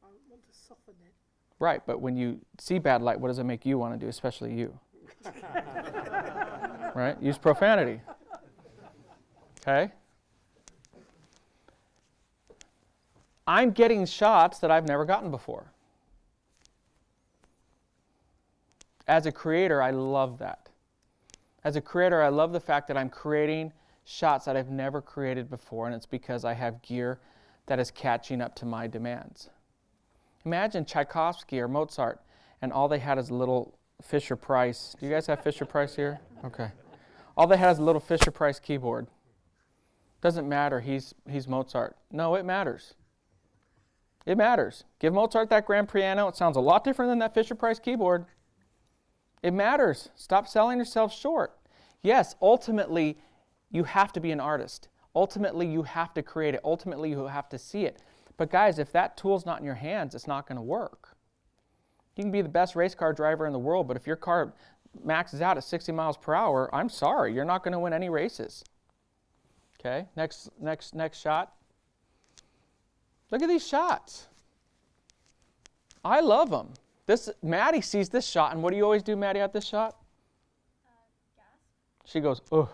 I want to soften it. Right, but when you see bad light, what does it make you want to do, especially you? Right? Use profanity. Okay? I'm getting shots that I've never gotten before. As a creator, I love that. As a creator, I love the fact that I'm creating shots that I've never created before, and it's because I have gear that is catching up to my demands. Imagine Tchaikovsky or Mozart, and all they had is a little Fisher-Price. Do you guys have Fisher-Price here? Okay. All they had is a little Fisher-Price keyboard. Doesn't matter, he's Mozart. No, it matters. It matters. Give Mozart that grand piano, it sounds a lot different than that Fisher-Price keyboard. It matters. Stop selling yourself short. Yes, ultimately, you have to be an artist. Ultimately, you have to create it. Ultimately, you have to see it. But guys, if that tool's not in your hands, it's not going to work. You can be the best race car driver in the world, but if your car maxes out at 60 miles per hour, I'm sorry, you're not going to win any races. Okay, next shot. Look at these shots. I love them. Maddie sees this shot, and what do you always do, Maddie, at this shot? She goes, ugh.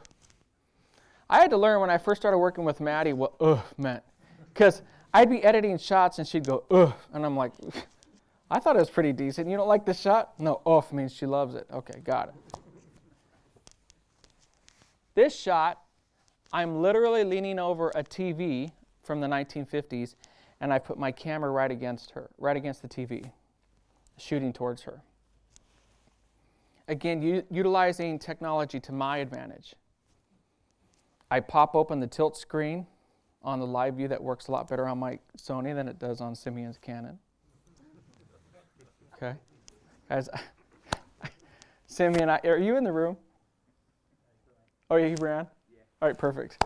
I had to learn when I first started working with Maddie what ugh meant. Because I'd be editing shots, and she'd go, ugh. And I'm like, I thought it was pretty decent. You don't like this shot? No, ugh means she loves it. Okay, got it. This shot, I'm literally leaning over a TV from the 1950s, and I put my camera right against her, right against the TV, shooting towards her. Again, utilizing technology to my advantage. I pop open the tilt screen on the live view that works a lot better on my Sony than it does on Simeon's Canon. Okay? Guys, Simeon, are you in the room? Oh, yeah, he ran? Yeah. All right, perfect.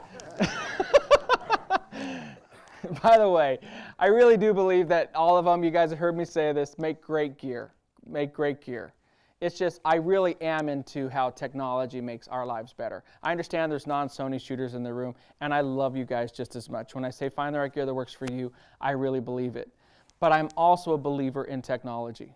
By the way, I really do believe that all of them, you guys have heard me say this, make great gear. Make great gear. It's just, I really am into how technology makes our lives better. I understand there's non-Sony shooters in the room, and I love you guys just as much. When I say find the right gear that works for you, I really believe it. But I'm also a believer in technology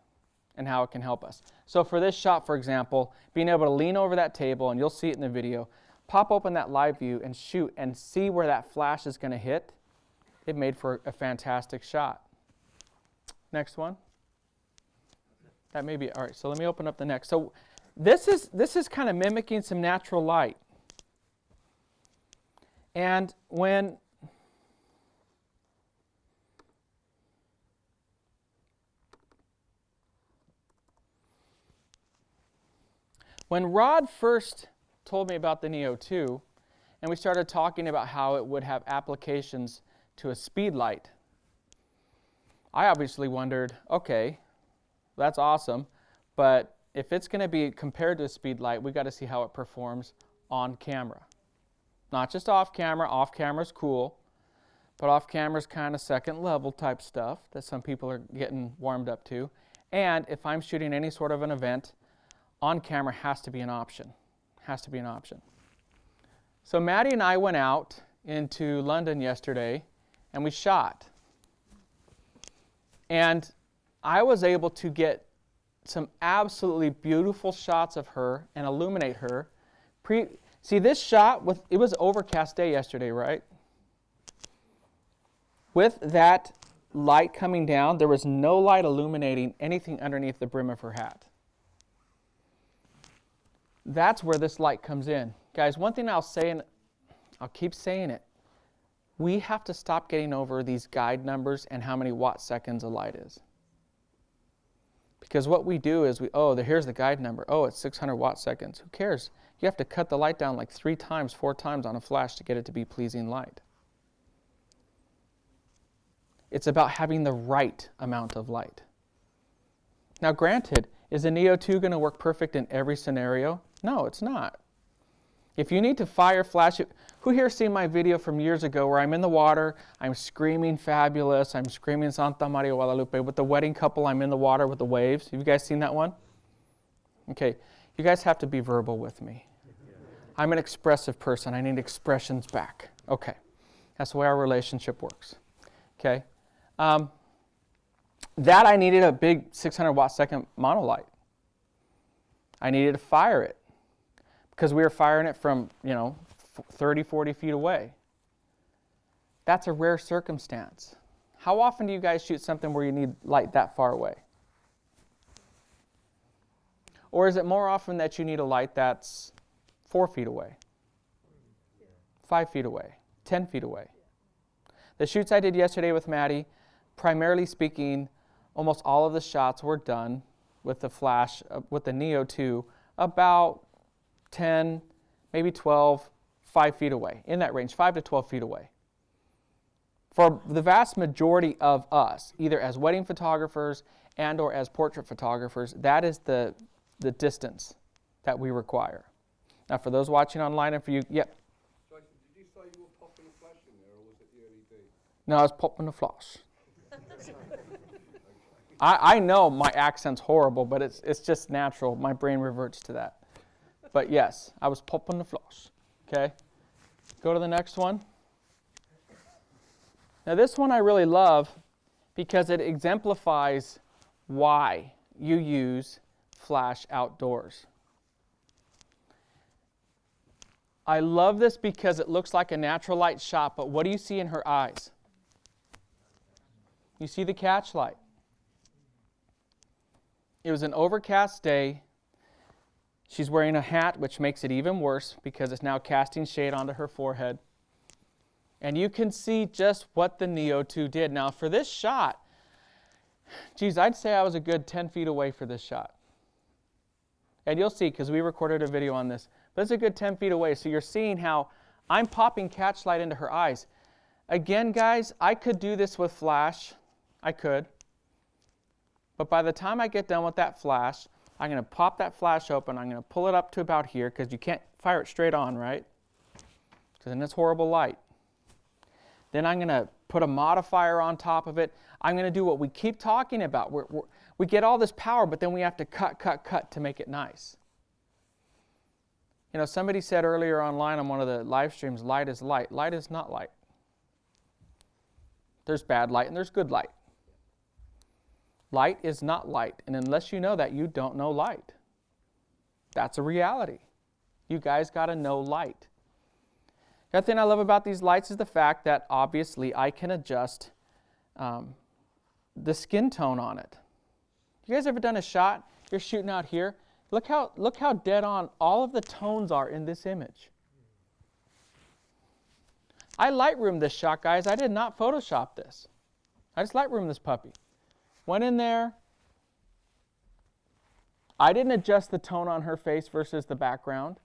and how it can help us. So for this shot, for example, being able to lean over that table, and you'll see it in the video, pop open that live view and shoot and see where that flash is going to hit, it made for a fantastic shot. Next one. That may be, all right, so let me open up the next. So this is kind of mimicking some natural light. And when Rod first told me about the Neo 2, and we started talking about how it would have applications to a speed light, I obviously wondered, okay, that's awesome, but if it's going to be compared to a speed light, we got to see how it performs on camera. Not just off camera. Off camera's cool, but off camera's kind of second level type stuff that some people are getting warmed up to. And if I'm shooting any sort of an event, on camera has to be an option. Has to be an option. So Maddie and I went out into London yesterday and we shot. And I was able to get some absolutely beautiful shots of her and illuminate her. See this shot, it was an overcast day yesterday, right? With that light coming down, there was no light illuminating anything underneath the brim of her hat. That's where this light comes in. Guys, one thing I'll say, and I'll keep saying it, we have to stop getting over these guide numbers and how many watt seconds a light is. Because what we do is here's the guide number. Oh, it's 600 watt seconds. Who cares? You have to cut the light down like 3 times, 4 times on a flash to get it to be pleasing light. It's about having the right amount of light. Now granted, is the Neo 2 going to work perfect in every scenario? No, it's not. If you need to fire flash it, who here seen my video from years ago where I'm in the water, I'm screaming fabulous, I'm screaming Santa Maria Guadalupe, with the wedding couple, I'm in the water with the waves. Have you guys seen that one? Okay, you guys have to be verbal with me. I'm an expressive person, I need expressions back. Okay, that's the way our relationship works. Okay, that I needed a big 600 watt second monolight. I needed to fire it because we were firing it from, 30, 40 feet away. That's a rare circumstance. How often do you guys shoot something where you need light that far away? Or is it more often that you need a light that's 4 feet away, 5 feet away, 10 feet away? The shoots I did yesterday with Maddie, primarily speaking, almost all of the shots were done with the flash, with the Neo 2, about 10, maybe 12, 5 feet away, in that range, 5 to 12 feet away. For the vast majority of us, either as wedding photographers and or as portrait photographers, that is the distance that we require. Now, for those watching online and for you, yep. Jason, did you say you were popping a flash in there, or was it the LED? No, I was popping a flash. I know my accent's horrible, but it's just natural. My brain reverts to that. But yes, I was popping the flash. Okay? Go to the next one. Now this one I really love because it exemplifies why you use flash outdoors. I love this because it looks like a natural light shot, but what do you see in her eyes? You see the catch light. It was an overcast day. She's wearing a hat, which makes it even worse because it's now casting shade onto her forehead. And you can see just what the Neo 2 did. Now for this shot, geez, I'd say I was a good 10 feet away for this shot. And you'll see, because we recorded a video on this, but it's a good 10 feet away. So you're seeing how I'm popping catch light into her eyes. Again, guys, I could do this with flash. I could. But by the time I get done with that flash, I'm going to pop that flash open. I'm going to pull it up to about here, because you can't fire it straight on, right? Because then it's horrible light. Then I'm going to put a modifier on top of it. I'm going to do what we keep talking about. We get all this power, but then we have to cut to make it nice. You know, somebody said earlier online on one of the live streams, light is light. Light is not light. There's bad light and there's good light. Light is not light, and unless you know that, you don't know light. That's a reality. You guys got to know light. The other thing I love about these lights is the fact that obviously I can adjust the skin tone on it. You guys ever done a shot? You're shooting out here. Look how dead on all of the tones are in this image. I Lightroomed this shot, guys. I did not Photoshop this. I just Lightroomed this puppy. Went in there. I didn't adjust the tone on her face versus the background.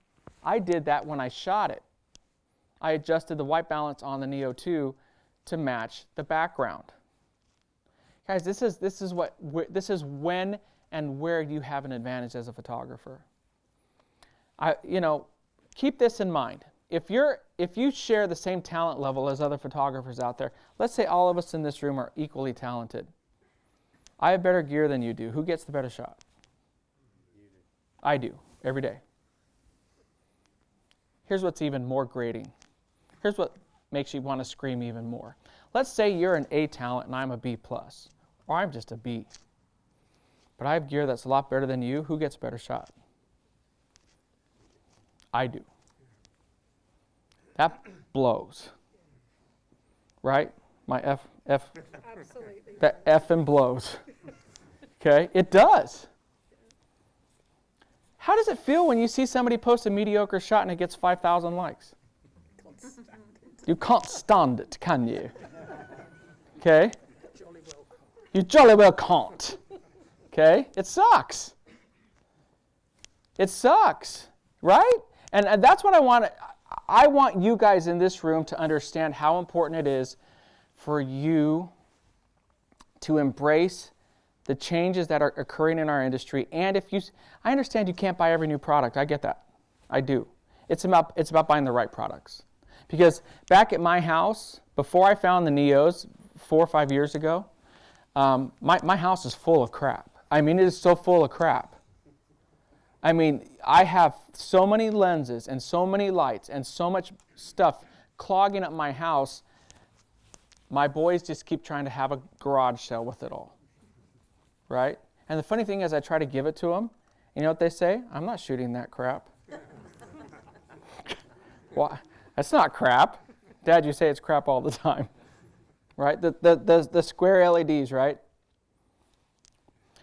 I did that when I shot it. I adjusted the white balance on the Neo 2 to match the background. Guys, this is when and where you have an advantage as a photographer. Keep this in mind. If you share the same talent level as other photographers out there, let's say all of us in this room are equally talented. I have better gear than you do. Who gets the better shot? You do. I do, every day. Here's what's even more grating. Here's what makes you want to scream even more. Let's say you're an A talent and I'm a B+, or I'm just a B. But I have gear that's a lot better than you. Who gets a better shot? I do. That blows. Right? My F. Absolutely. That F and blows. Okay? It does. How does it feel when you see somebody post a mediocre shot and it gets 5,000 likes? You can't stand it, can you? Okay? You jolly well can't. Okay? It sucks. It sucks, right? And that's what I want. I want you guys in this room to understand how important it is for you to embrace the changes that are occurring in our industry. And I understand you can't buy every new product. I get that. I do. It's about buying the right products. Because back at my house, before I found the Neos 4 or 5 years ago, my house is full of crap. I mean, it is so full of crap. I mean, I have so many lenses and so many lights and so much stuff clogging up my house. My boys just keep trying to have a garage sale with it all. Right? And the funny thing is I try to give it to them. You know what they say? I'm not shooting that crap. Why? That's not crap. Dad, you say it's crap all the time. right? The square LEDs, right?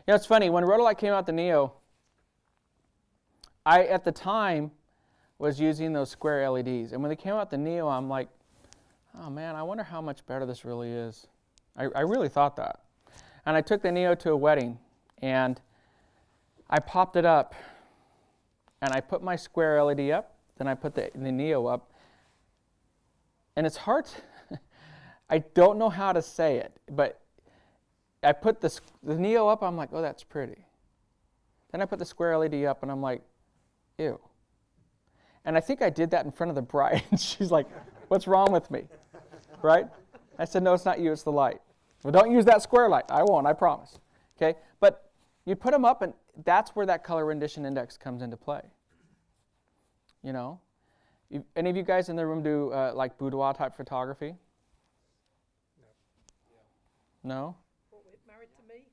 You know, it's funny, when Rotolight came out the Neo, I, at the time, was using those square LEDs. And when they came out the Neo, I'm like, oh man, I wonder how much better this really is. I really thought that. And I took the Neo to a wedding, and I popped it up, and I put my square LED up, then I put the Neo up. And it's hard to, I don't know how to say it, but I put the Neo up, I'm like, oh, that's pretty. Then I put the square LED up, and I'm like, ew. And I think I did that in front of the bride, and she's like, what's wrong with me, right? I said, no, it's not you, it's the light. Well, don't use that square light. I won't, I promise. Okay, but you put them up, and that's where that color rendition index comes into play. You know? Any of you guys in the room do like boudoir type photography? No? What, married to me?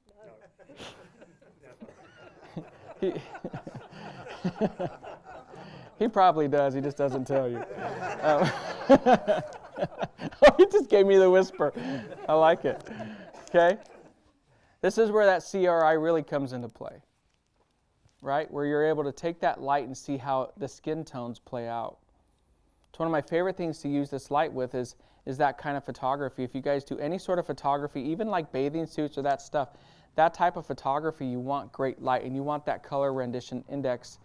No. He probably does. He just doesn't tell you. He just gave me the whisper. I like it. Okay? This is where that CRI really comes into play. Right? Where you're able to take that light and see how the skin tones play out. It's one of my favorite things to use this light with is that kind of photography. If you guys do any sort of photography, even like bathing suits or that stuff, that type of photography, you want great light, and you want that color rendition index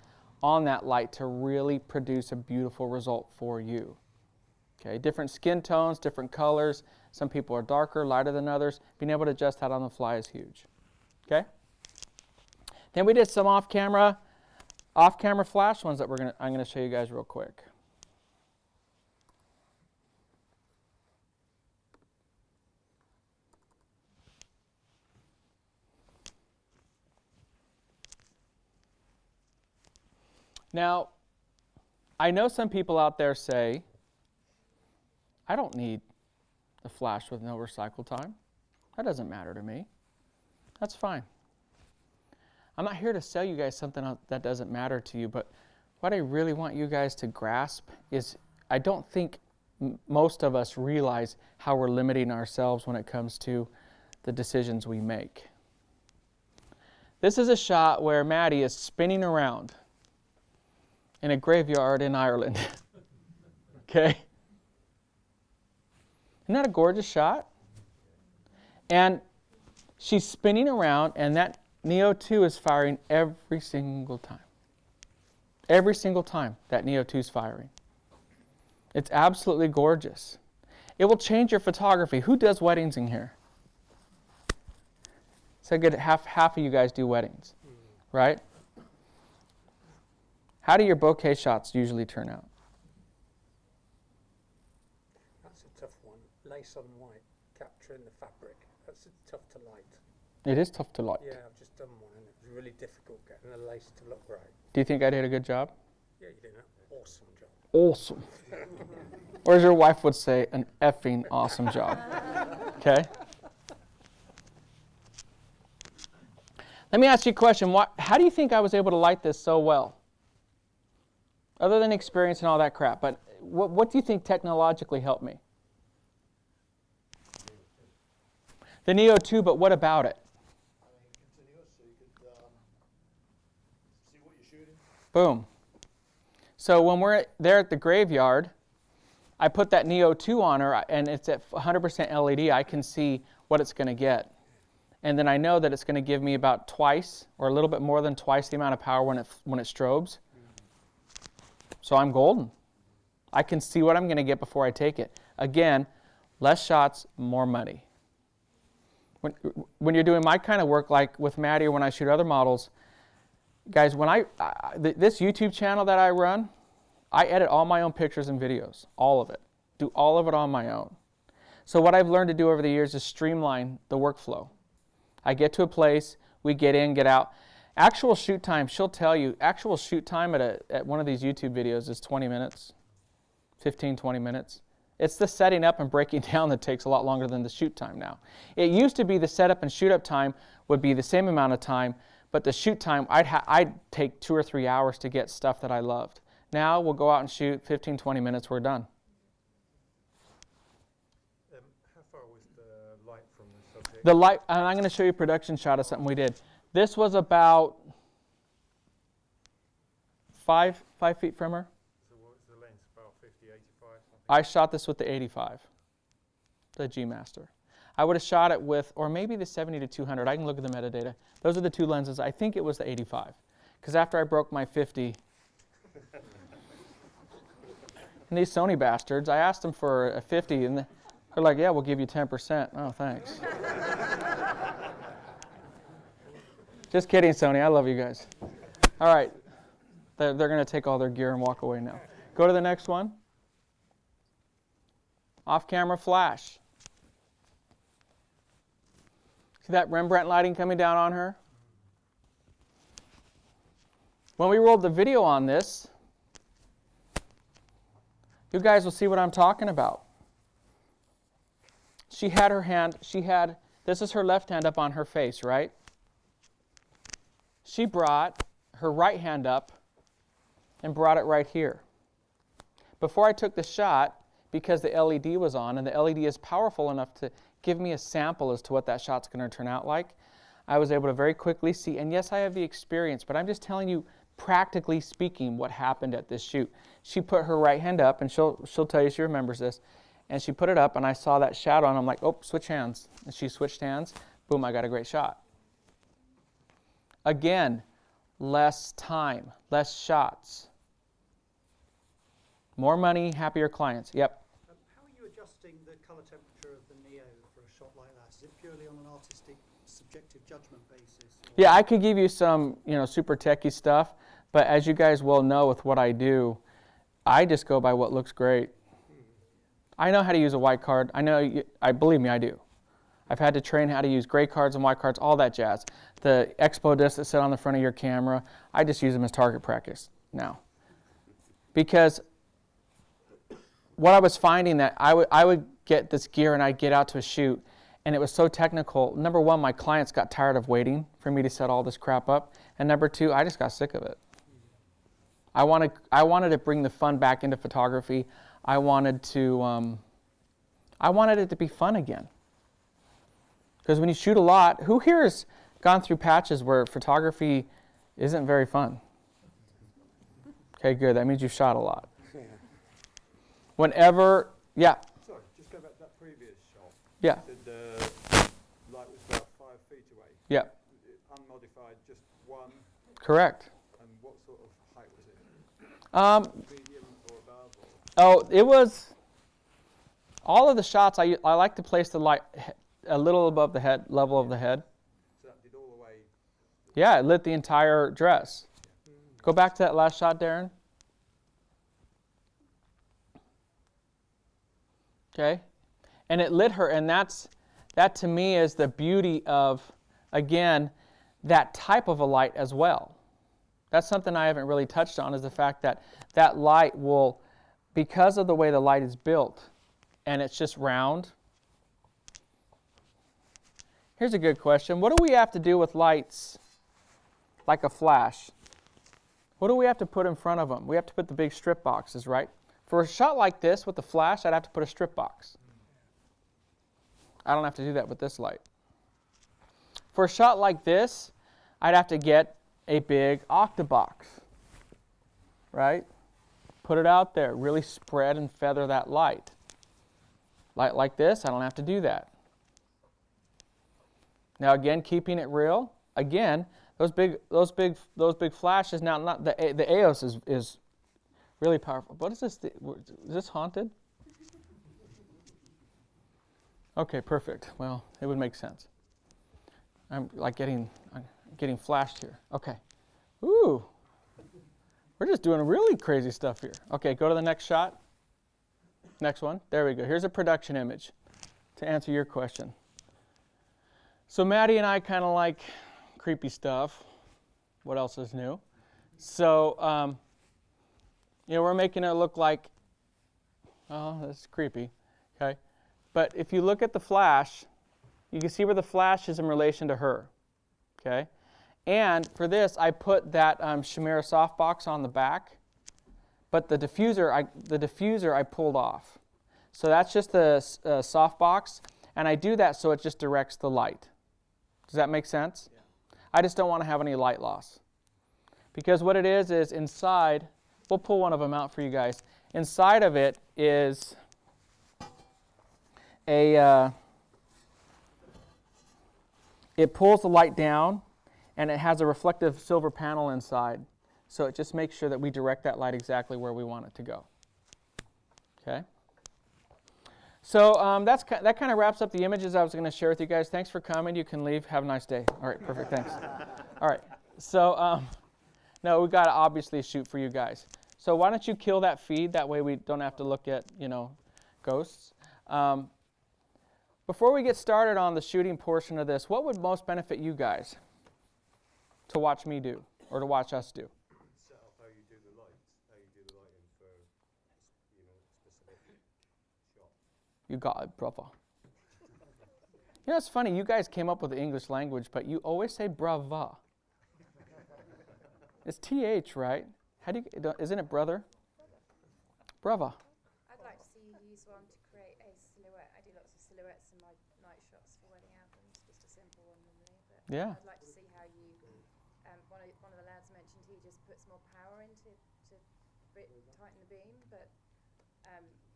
on that light to really produce a beautiful result for you. Okay, different skin tones, different colors. Some people are darker, lighter than others. Being able to adjust that on the fly is huge. Okay. Then we did some off-camera flash ones that I'm gonna show you guys real quick. Now, I know some people out there say, I don't need the flash with no recycle time. That doesn't matter to me. That's fine. I'm not here to sell you guys something that doesn't matter to you, but what I really want you guys to grasp is I don't think most of us realize how we're limiting ourselves when it comes to the decisions we make. This is a shot where Maddie is spinning around in a graveyard in Ireland. Okay? Isn't that a gorgeous shot? And she's spinning around, and that Neo 2 is firing every single time. Every single time that Neo 2 is firing. It's absolutely gorgeous. It will change your photography. Who does weddings in here? So good, half of you guys do weddings, right? How do your bouquet shots usually turn out? That's a tough one. Lace on white, capturing the fabric. That's tough to light. It is tough to light. Yeah, I've just done one, and it was really difficult getting the lace to look right. Do you think I did a good job? Yeah, you did an awesome job. Awesome. Or as your wife would say, an effing awesome job. Okay? Let me ask you a question. How do you think I was able to light this so well? Other than experience and all that crap, but what do you think technologically helped me? The Neo 2, but what about it? Continuous, so you could see what you're shooting. Boom. So when we're there at the graveyard, I put that Neo 2 on her, and it's at 100% LED. I can see what it's going to get. And then I know that it's going to give me about twice, or a little bit more than twice the amount of power when it strobes. So I'm golden. I can see what I'm going to get before I take it. Again, less shots, more money. When you're doing my kind of work, like with Maddie or when I shoot other models, guys, when this YouTube channel that I run, I edit all my own pictures and videos, all of it. Do all of it on my own. So what I've learned to do over the years is streamline the workflow. I get to a place, we get in, get out. Actual shoot time, she'll tell you, actual shoot time at one of these YouTube videos is 20 minutes, 15, 20 minutes. It's the setting up and breaking down that takes a lot longer than the shoot time now. It used to be the setup and shoot up time would be the same amount of time, but the shoot time, I'd take 2 or 3 hours to get stuff that I loved. Now we'll go out and shoot 15, 20 minutes, we're done. How far was the The light, and I'm going to show you a production shot of something we did. This was about 5 feet from her. So what was the lens? About 50, 85? Something? I shot this with the 85, the G Master. I would have shot it with, or maybe the 70 to 200. I can look at the metadata. Those are the two lenses. I think it was the 85. Because after I broke my 50, and these Sony bastards, I asked them for a 50, and they're like, yeah, we'll give you 10%. Oh, thanks. Just kidding, Sony. I love you guys. All right. They're going to take all their gear and walk away now. Go to the next one. Off-camera flash. See that Rembrandt lighting coming down on her? When we rolled the video on this, you guys will see what I'm talking about. She had her hand, this is her left hand up on her face, right? She brought her right hand up and brought it right here. Before I took the shot, because the LED was on, and the LED is powerful enough to give me a sample as to what that shot's going to turn out like, I was able to very quickly see, and yes, I have the experience, but I'm just telling you, practically speaking, what happened at this shoot. She put her right hand up, and she'll tell you she remembers this, and she put it up, and I saw that shadow, and I'm like, oh, switch hands. And she switched hands. Boom, I got a great shot. Again, less time, less shots. More money, happier clients. Yep. How are you adjusting the colour temperature of the Neo for a shot like that? Is it purely on an artistic, subjective judgment basis? Yeah, I could give you some, super techie stuff, but as you guys well know with what I do, I just go by what looks great. I know how to use a white card. Believe me, I do. I've had to train how to use gray cards and white cards, all that jazz. The expo discs that sit on the front of your camera, I just use them as target practice now. Because what I was finding that I would get this gear and I'd get out to a shoot, and it was so technical. Number one, my clients got tired of waiting for me to set all this crap up. And number two, I just got sick of it. I wanted to bring the fun back into photography. I wanted it to be fun again. Because when you shoot a lot, who here has gone through patches where photography isn't very fun? Okay, good. That means you've shot a lot. Whenever, yeah. Sorry, just go back to that previous shot. Yeah. You said the light was about 5 feet away. Yeah. Unmodified, just one. Correct. And what sort of height was it? Medium or above? Oh, it was, all of the shots, I like to place the light a little above the head, level of the head. So that did all the way? Yeah, it lit the entire dress. Go back to that last shot, Darren. Okay, and it lit her, and that to me is the beauty of, again, that type of a light as well. That's something I haven't really touched on, is the fact that that light will, because of the way the light is built, and it's just round. Here's a good question. What do we have to do with lights like a flash? What do we have to put in front of them? We have to put the big strip boxes, right? For a shot like this with the flash, I'd have to put a strip box. I don't have to do that with this light. For a shot like this, I'd have to get a big octabox, right? Put it out there, really spread and feather that light. Light like this, I don't have to do that. Now again, keeping it real. Again, those big flashes. Now, not the EOS is really powerful. What is this? Is this haunted? Okay, perfect. Well, it would make sense. I'm getting flashed here. Okay. Ooh. We're just doing really crazy stuff here. Okay, go to the next shot. Next one. There we go. Here's a production image to answer your question. So Maddie and I kind of like creepy stuff. What else is new? So, we're making it look like, oh, that's creepy, okay? But if you look at the flash, you can see where the flash is in relation to her, okay? And for this, I put that Chimera softbox on the back, but the diffuser I pulled off. So that's just the softbox, And I do that so it just directs the light. Does that make sense? Yeah. I just don't want to have any light loss. Because what it is inside, we'll pull one of them out for you guys. Inside of it is it pulls the light down, and it has a reflective silver panel inside. So it just makes sure that we direct that light exactly where we want it to go. Okay? So that kind of wraps up the images I was going to share with you guys. Thanks for coming. You can leave. Have a nice day. All right, perfect. Thanks. All right. So, no, we've got to obviously shoot for you guys. So why don't you kill that feed? That way we don't have to look at, ghosts. Before we get started on the shooting portion of this, what would most benefit you guys to watch me do or to watch us do? Set up how you do the lights, how you do the lighting for, specific shots. You got it, brother. It's funny. You guys came up with the English language, but you always say brava. It's TH, right? Isn't it brother? Brava. I'd like to see you use one to create a silhouette. I do lots of silhouettes in my night shots for wedding albums, just a simple one normally. But Yeah. I'd like to see how you, one of the lads mentioned he just puts more power into to tighten the beam, but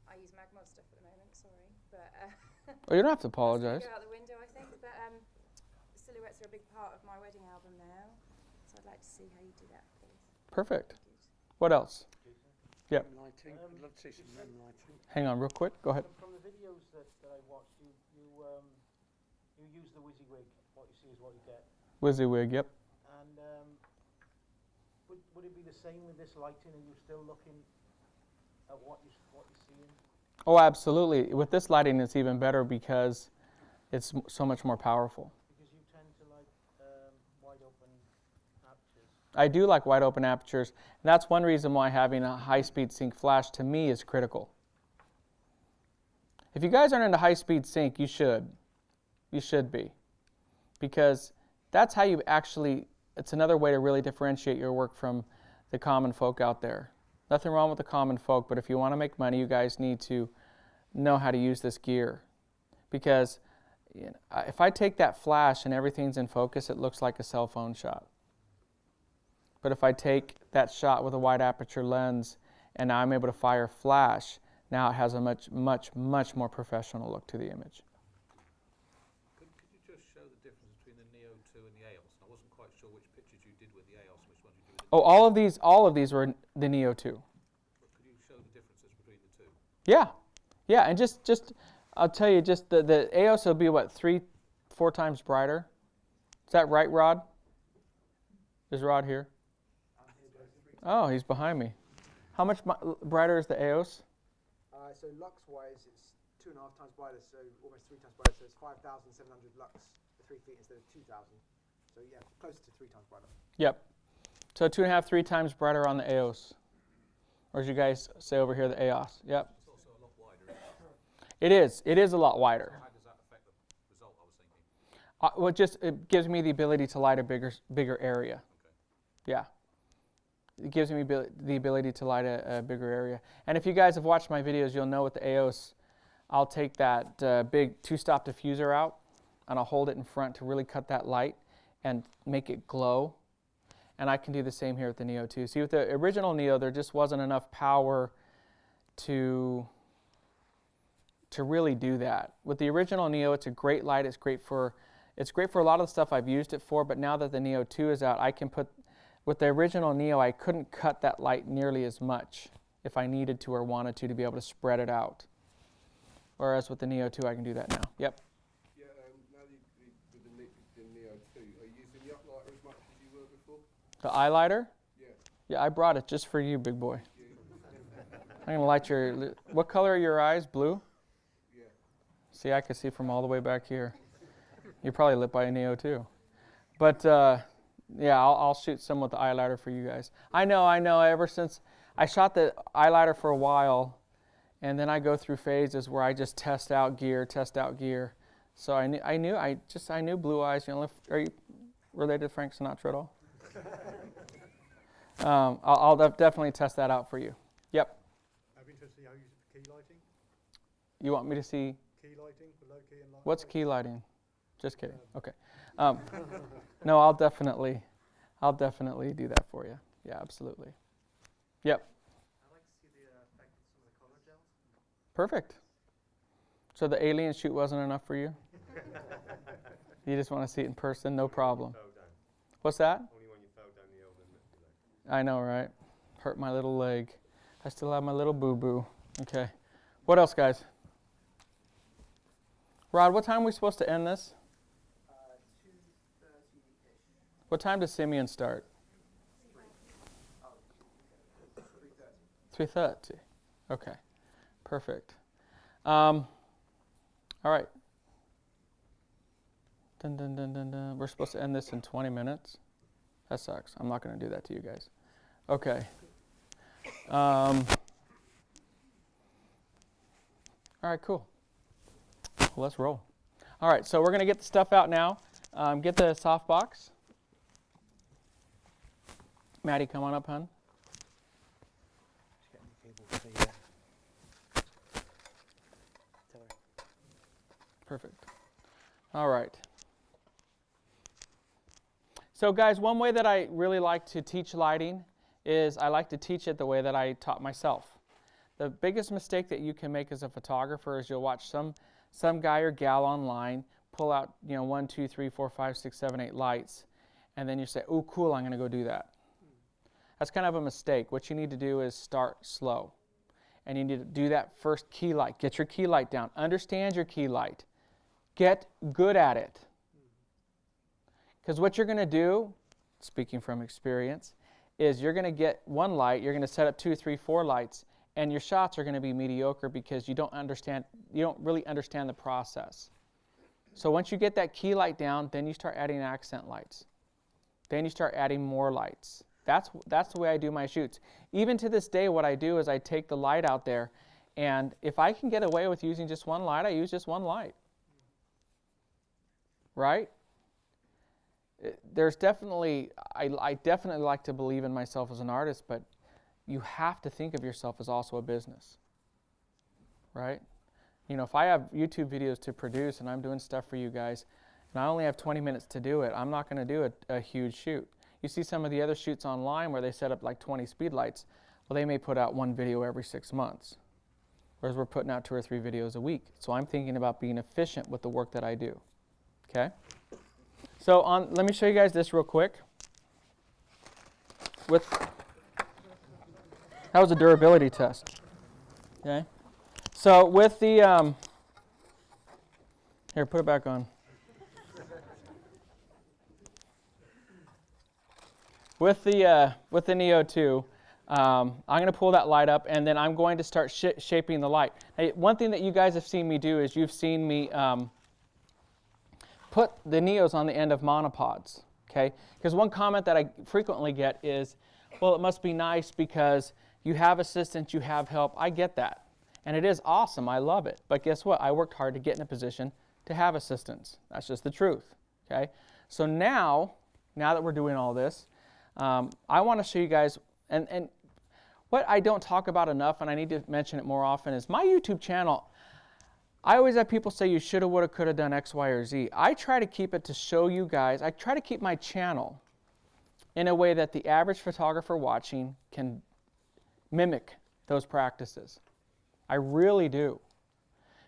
I use Magmod stuff at the moment, sorry. But Well, you don't have to apologize. go out the window, I think. But the silhouettes are a big part of my wedding album now, so I'd like to see how you do that, please. Perfect. What else? Yep. REM lighting. I'd love to see some REM lighting. Hang on real quick. Go ahead. From the videos that I watched, you use the WYSIWYG. What you see is what you get. WYSIWYG, yep. And would it be the same with this lighting? Are you still looking at what you're seeing? Oh, absolutely. With this lighting, it's even better because it's so much more powerful. Because you tend to like wide open apertures. I do like wide open apertures, and that's one reason why having a high-speed sync flash to me is critical. If you guys aren't into high-speed sync, you should. You should be. Because that's how you actually, it's another way to really differentiate your work from the common folk out there. Nothing wrong with the common folk, but if you want to make money, you guys need to know how to use this gear. Because if I take that flash and everything's in focus, it looks like a cell phone shot. But if I take that shot with a wide aperture lens and now I'm able to fire flash, now it has a much, much, much more professional look to the image. Could you just show the difference between the Neo 2 and the EOS? I wasn't quite sure which pictures you did with the EOS and which ones you did with the All of these were the Neo 2. But could you show the differences between the two? Yeah, and just I'll tell you, just the EOS will be what, 3-4 times brighter. Is that right, Rod? Is Rod here? Oh, he's behind me. How much brighter is the EOS? So lux-wise, it's 2.5 times brighter, so almost 3 times brighter. So it's 5,700 lux for 3 feet instead of 2,000. So yeah, close to 3 times brighter. Yep. So 2.5, 3 times brighter on the EOS. Or as you guys say over here, the EOS. Yep. It's also a lot wider. Isn't it? It is a lot wider. How does that affect the result I was thinking? Well, it gives me the ability to light a bigger area. Okay. Yeah. It gives me the ability to light a bigger area. And if you guys have watched my videos, you'll know with the EOS, I'll take that big 2-stop diffuser out, and I'll hold it in front to really cut that light and make it glow. And I can do the same here with the Neo 2. See, with the original Neo, there just wasn't enough power to really do that. With the original Neo, it's a great light. It's great for a lot of the stuff I've used it for, but now that the Neo 2 is out, I can put, with the original Neo, I couldn't cut that light nearly as much if I needed to or wanted to be able to spread it out. Whereas with the Neo 2, I can do that now. Yep. Yeah, now with the Neo 2, are you using the uplighter as much as you were before? The eyeliner? Yeah. Yeah, I brought it just for you, big boy. I'm going to light your, what color are your eyes? Blue? Yeah. See, I can see from all the way back here. You're probably lit by a Neo too. But yeah, I'll shoot some with the eyeliner for you guys. I know, ever since I shot the eyeliner for a while, and then I go through phases where I just test out gear. So I knew blue eyes. Are you related to Frank Sinatra at all? I'll definitely test that out for you. Yep. I'd be interested to see how you use it for key lighting. You want me to see? Key lighting for low key and light. What's key lighting? Just kidding. Okay. No, I'll definitely do that for you. Yeah, absolutely. Yep. I'd like to see the effect of some of the color gels. Perfect. So the alien shoot wasn't enough for you? You just want to see it in person? No problem. What's that? Only when you fell down the hill, I know, right? Hurt my little leg. I still have my little boo-boo. Okay. What else, guys? Rod, what time are we supposed to end this? 2:30-ish. What time does Simeon start? 3:30. 3:30. Okay. Perfect. All right. Dun, dun, dun, dun, dun. We're supposed to end this in 20 minutes. That sucks. I'm not going to do that to you guys. Okay. All right, cool. Well, let's roll. All right, so we're going to get the stuff out now. Get the softbox. Maddie, come on up, hon. Just getting the cable for the, tell her. Perfect. All right. So guys, one way that I really like to teach lighting is I like to teach it the way that I taught myself. The biggest mistake that you can make as a photographer is you'll watch some guy or gal online pull out 1, 2, 3, 4, 5, 6, 7, 8 lights, and then you say, oh cool, I'm going to go do that. That's kind of a mistake. What you need to do is start slow. And you need to do that first key light. Get your key light down. Understand your key light. Get good at it. Because what you're going to do, speaking from experience, is you're going to get one light, you're going to set up 2, 3, 4 lights, and your shots are going to be mediocre because you don't really understand the process. So once you get that key light down, then you start adding accent lights. Then you start adding more lights. That's the way I do my shoots. Even to this day, what I do is I take the light out there, and if I can get away with using just one light, I use just one light. Right? There's definitely, I definitely like to believe in myself as an artist, but you have to think of yourself as also a business. Right? If I have YouTube videos to produce and I'm doing stuff for you guys, and I only have 20 minutes to do it, I'm not going to do a huge shoot. You see some of the other shoots online where they set up like 20 speed lights. Well, they may put out one video every 6 months, whereas we're putting out 2 or 3 videos a week. So I'm thinking about being efficient with the work that I do. Okay? So let me show you guys this real quick. That was a durability test. Okay? So with the, here, put it back on. With the Neo 2, I'm going to pull that light up, and then I'm going to start shaping the light. Now, one thing that you guys have seen me do is you've seen me put the Neos on the end of monopods, okay? Because one comment that I frequently get is, well, it must be nice because you have assistants, you have help. I get that. And it is awesome. I love it. But guess what? I worked hard to get in a position to have assistants. That's just the truth, okay? So now that we're doing all this, I want to show you guys, and what I don't talk about enough, and I need to mention it more often, is my YouTube channel. I always have people say you shoulda, woulda, coulda done X, Y, or Z. I try to keep it to show you guys, I try to keep my channel in a way that the average photographer watching can mimic those practices. I really do.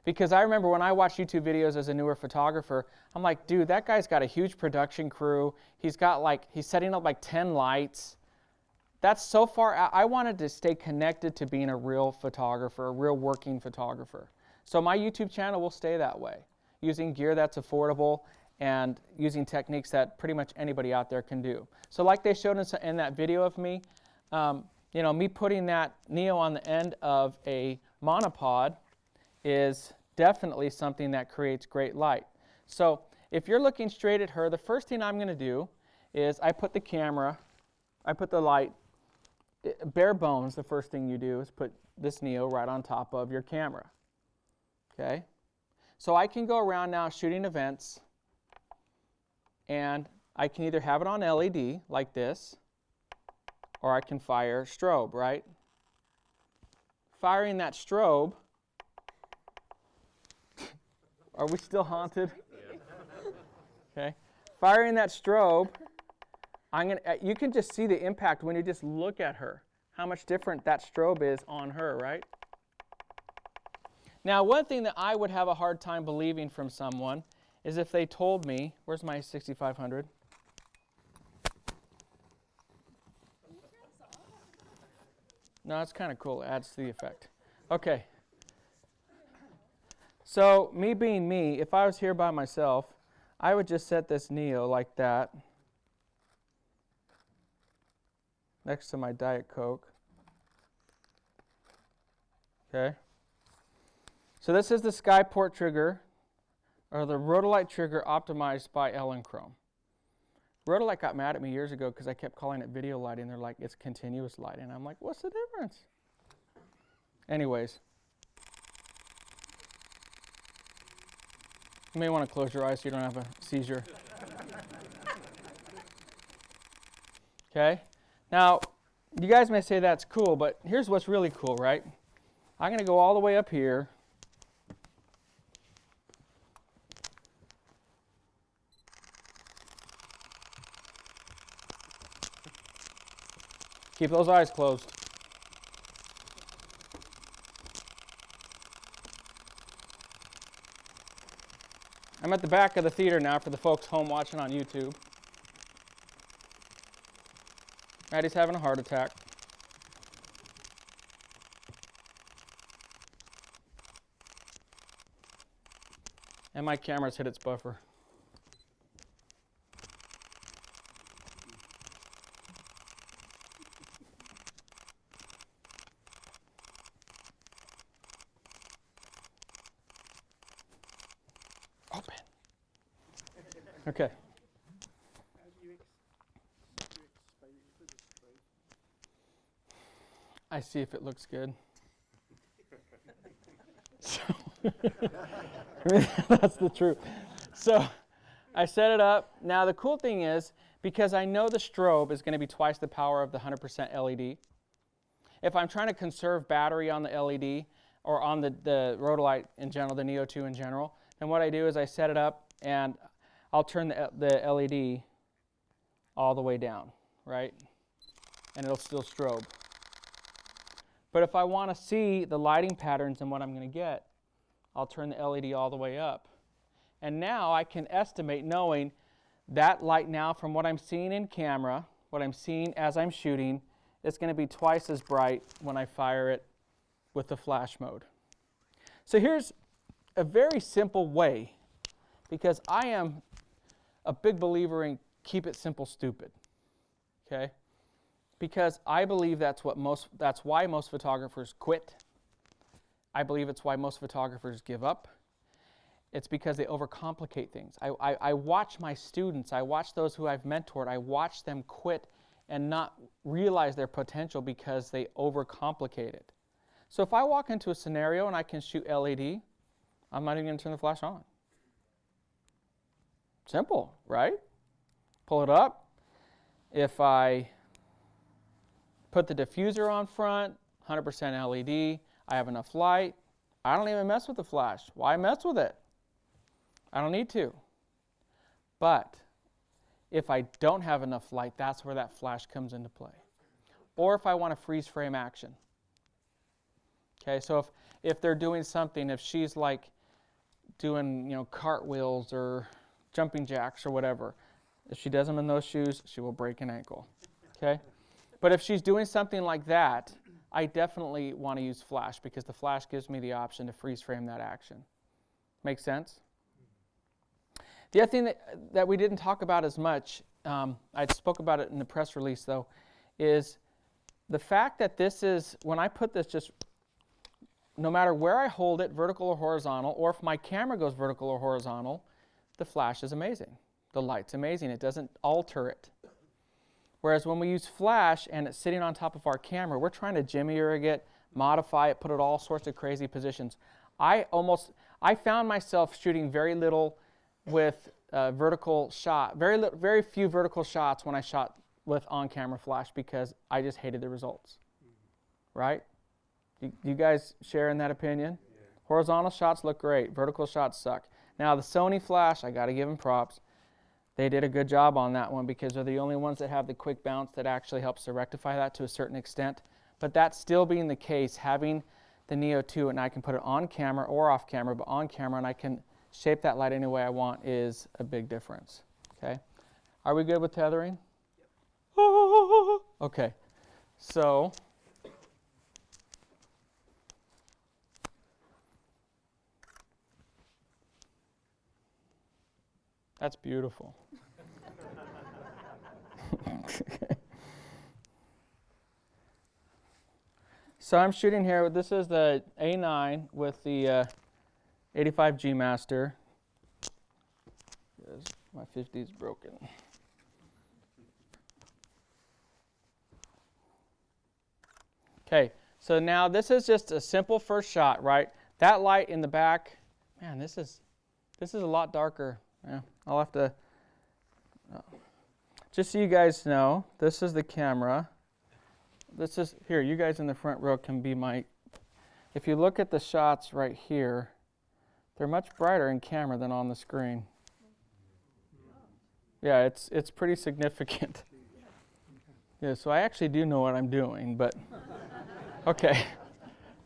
Because I remember when I watched YouTube videos as a newer photographer, I'm like, dude, that guy's got a huge production crew. He's setting up like 10 lights. That's so far out. I wanted to stay connected to being a real photographer, a real working photographer. So my YouTube channel will stay that way, using gear that's affordable and using techniques that pretty much anybody out there can do. So like they showed in that video of me, me putting that Neo on the end of a monopod is definitely something that creates great light. So if you're looking straight at her, the first thing I'm going to do is I put the light, bare bones, the first thing you do is put this Neo right on top of your camera. Okay? So I can go around now shooting events, and I can either have it on LED like this, or I can fire strobe, right? Firing that strobe Are we still haunted? Okay. Firing that strobe, you can just see the impact when you just look at her, how much different that strobe is on her, right? Now, one thing that I would have a hard time believing from someone is if they told me, where's my 6500? No, it's kind of cool. It adds to the effect. Okay. So, me being me, if I was here by myself, I would just set this Neo like that next to my Diet Coke. Okay. So this is the Skyport trigger, or the Rotolight trigger optimized by Elinchrom. Rotolight got mad at me years ago because I kept calling it video lighting. They're like, it's continuous lighting. I'm like, what's the difference? Anyways. You may want to close your eyes so you don't have a seizure. Okay? Now, you guys may say that's cool, but here's what's really cool, right? I'm going to go all the way up here. Keep those eyes closed. I'm at the back of the theater now for the folks home watching on YouTube. Maddie's having a heart attack. And my camera's hit its buffer. Open. Okay. I see if it looks good. So that's the truth. So I set it up. Now the cool thing is, because I know the strobe is going to be twice the power of the 100% LED, if I'm trying to conserve battery on the LED or on the Rotolight in general, the Neo 2 in general, then what I do is I set it up and I'll turn the LED all the way down, right? And it'll still strobe. But if I want to see the lighting patterns and what I'm going to get, I'll turn the LED all the way up. And now I can estimate, knowing that light now from what I'm seeing in camera, what I'm seeing as I'm shooting, it's going to be twice as bright when I fire it with the flash mode. So here's a very simple way, because I am a big believer in keep it simple, stupid. Okay? Because I believe that's why most photographers quit. I believe it's why most photographers give up. It's because they overcomplicate things. I watch my students, I watch those who I've mentored, I watch them quit and not realize their potential because they overcomplicate it. So if I walk into a scenario and I can shoot LED, I'm not even going to turn the flash on. Simple, right? Pull it up. If I put the diffuser on front, 100% LED, I have enough light, I don't even mess with the flash. Why mess with it? I don't need to. But if I don't have enough light, that's where that flash comes into play. Or if I want to freeze frame action. Okay, so if they're doing something, if she's like doing, cartwheels or jumping jacks or whatever, if she does them in those shoes, she will break an ankle. Okay? But if she's doing something like that, I definitely want to use flash, because the flash gives me the option to freeze frame that action. Make sense? The other thing that we didn't talk about as much, I spoke about it in the press release though, is the fact that this is, when I put this just, no matter where I hold it, vertical or horizontal, or if my camera goes vertical or horizontal, the flash is amazing. The light's amazing. It doesn't alter it. Whereas when we use flash and it's sitting on top of our camera, we're trying to jimmy rig it, modify it, put it all sorts of crazy positions. I found myself shooting very little with vertical shot, very few vertical shots when I shot with on-camera flash, because I just hated the results. Right? You guys share in that opinion? Yeah. Horizontal shots look great. Vertical shots suck. Now the Sony flash, I got to give them props. They did a good job on that one because they're the only ones that have the quick bounce that actually helps to rectify that to a certain extent. But that still being the case, having the Neo 2, and I can put it on camera or off camera, but on camera, and I can shape that light any way I want, is a big difference. Okay, are we good with tethering? Yep. Okay, so that's beautiful. So I'm shooting here. This is the A9 with the 85G master. Yes, my 50 is broken. Okay, so now this is just a simple first shot, right? That light in the back, man, this is a lot darker. Yeah, I'll have to. Just so you guys know, this is the camera. This is here. You guys in the front row can be my. If you look at the shots right here, they're much brighter in camera than on the screen. Yeah, it's pretty significant. Yeah, so I actually do know what I'm doing, but okay.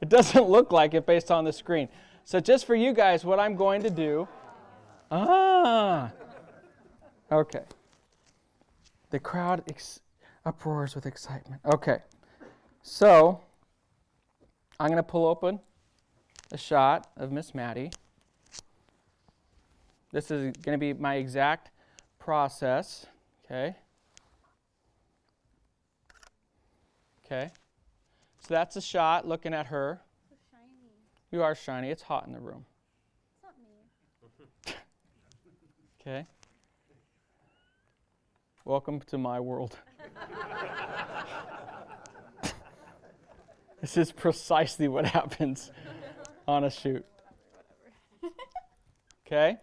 It doesn't look like it based on the screen. So just for you guys, what I'm going to do. Okay. The crowd uproars with excitement. Okay. So I'm going to pull open a shot of Miss Maddie. This is going to be my exact process. Okay. Okay. So that's a shot looking at her. So shiny. You are shiny. It's hot in the room. It's not me. Okay. Welcome to my world. This is precisely what happens on a shoot. Okay?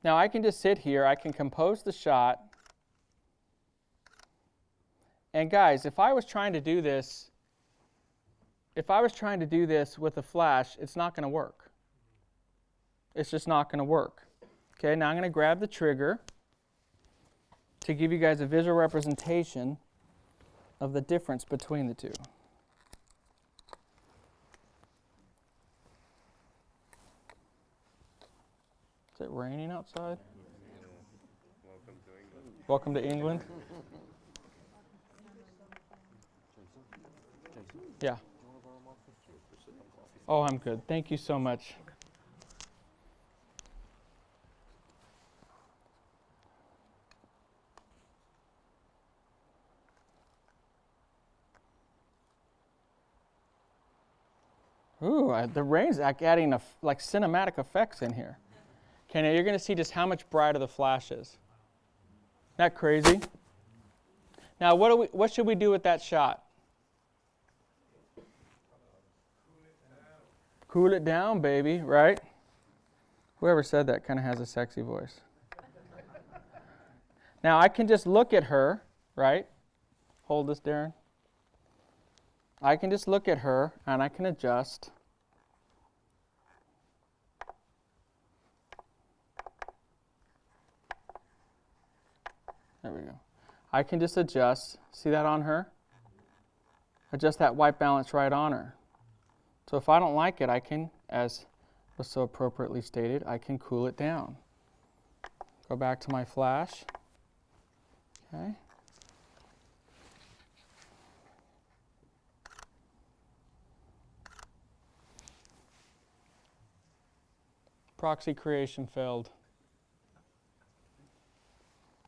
Now I can just sit here, I can compose the shot. And guys, if I was trying to do this with a flash, it's not going to work. It's just not going to work. Okay, now I'm going to grab the trigger to give you guys a visual representation of the difference between the two. Is it raining outside? Welcome to England. Yeah. Oh, I'm good. Thank you so much. Ooh, the rain's adding like cinematic effects in here. Okay, now you're going to see just how much brighter the flash is. Isn't that crazy? Now, what should we do with that shot? Cool it down, baby, right? Whoever said that kind of has a sexy voice. Now, I can just look at her, right? Hold this, Darren. I can just look at her, and I can adjust. There we go. I can just adjust. See that on her? Adjust that white balance right on her. So if I don't like it, I can, as was so appropriately stated, I can cool it down. Go back to my flash. Okay. Proxy creation failed.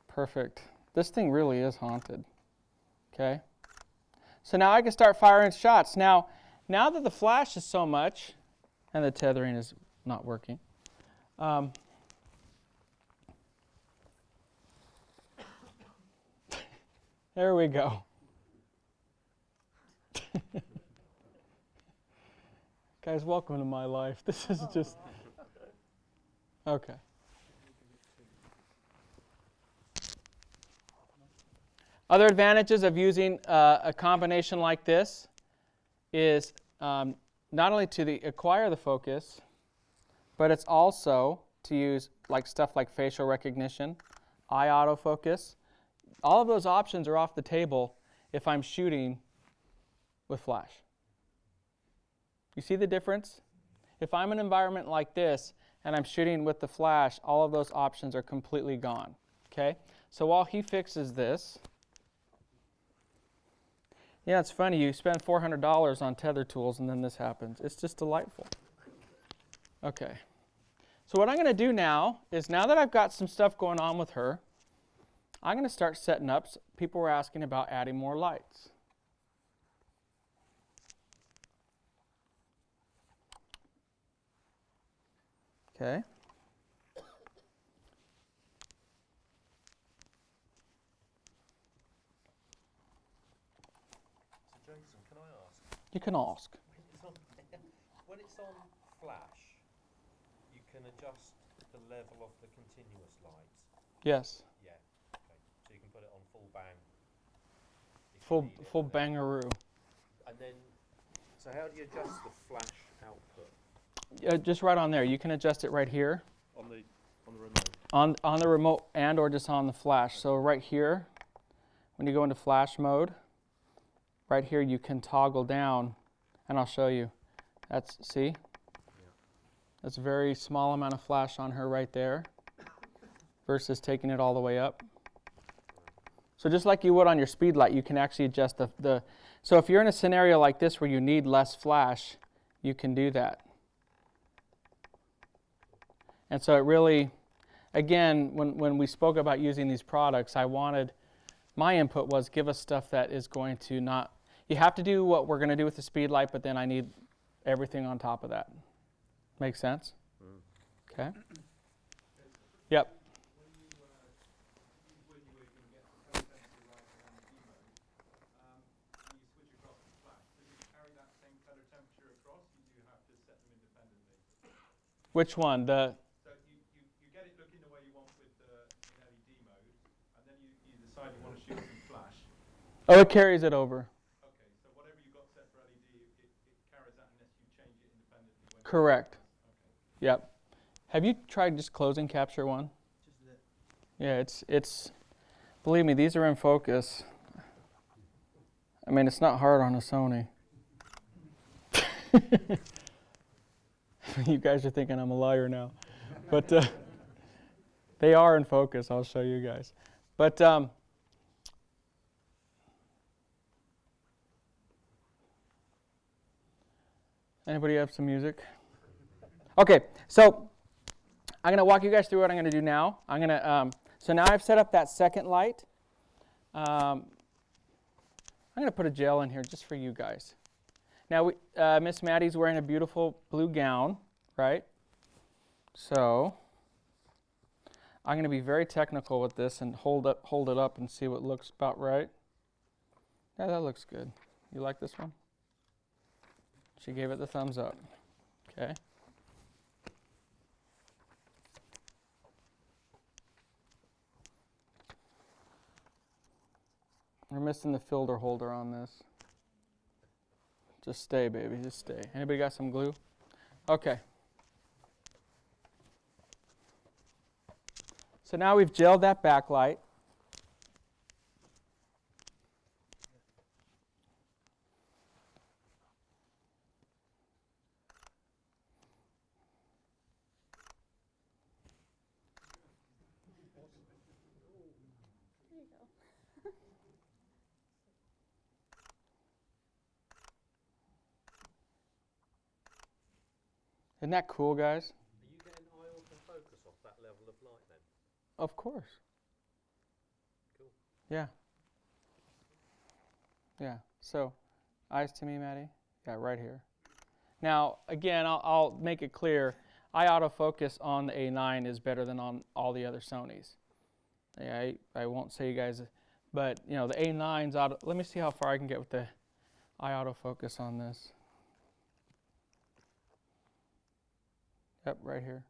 Perfect. This thing really is haunted. Okay. So now I can start firing shots. Now that the flash is so much, and the tethering is not working, there we go. Guys, welcome to my life. This is just... Okay. Other advantages of using a combination like this is not only to acquire the focus, but it's also to use stuff like facial recognition, eye autofocus. All of those options are off the table if I'm shooting with flash. You see the difference? If I'm in an environment like this and I'm shooting with the flash, all of those options are completely gone. Okay? So while he fixes this, yeah, it's funny, you spend $400 on tether tools and then this happens. It's just delightful. Okay. So what I'm going to do now is, now that I've got some stuff going on with her, I'm going to start setting up. People were asking about adding more lights. Okay. So Jason, can I ask? You can ask. When it's on flash, you can adjust the level of the continuous lights. Yes. Yeah. Okay. So you can put it on full bang. if you need it, Full and then- bangaroo. And then, so how do you adjust the flash output Just right on there. You can adjust it right here on the remote? on the remote and or just on the flash. So right here, when you go into flash mode, right here you can toggle down, and I'll show you. See? That's a very small amount of flash on her right there versus taking it all the way up. So just like you would on your speed light, you can actually adjust the so if you're in a scenario like this where you need less flash, you can do that. And so it really, again, when we spoke about using these products, my input was give us stuff that is going to not, you have to do what we're going to do with the speed light, but then I need everything on top of that. Make sense? Okay. Yep. Which one? So you get it looking the way you want with in LED mode, and then you decide you want to shoot some flash. Oh, it carries it over. Okay, so whatever you've got set for LED, it carries that unless you change it independently. Correct. Okay. Yep. Have you tried just closing capture one? Just a bit. Yeah, it's believe me, these are in focus. I mean, it's not hard on a Sony. You guys are thinking I'm a liar now. But they are in focus. I'll show you guys. But anybody have some music? Okay, so I'm going to walk you guys through what I'm going to do now. I'm going to so now I've set up that second light. I'm going to put a gel in here just for you guys. Now, Miss Maddie's wearing a beautiful blue gown, right? So I'm going to be very technical with this and hold it up and see what looks about right. Yeah, that looks good. You like this one? She gave it the thumbs up. Okay. We're missing the filter holder on this. Just stay, baby, just stay. Anybody got some glue? Okay. So now we've gelled that backlight. Isn't that cool, guys? Are you getting eye autofocus off that level of light then? Of course. Cool. Yeah. Yeah. So, eyes to me, Maddie. Yeah, right here. Now, again, I'll make it clear. Eye autofocus on the A9 is better than on all the other Sonys. Yeah, I won't say you guys, but you know the A9's out. Let me see how far I can get with the eye autofocus on this. Yep, right here.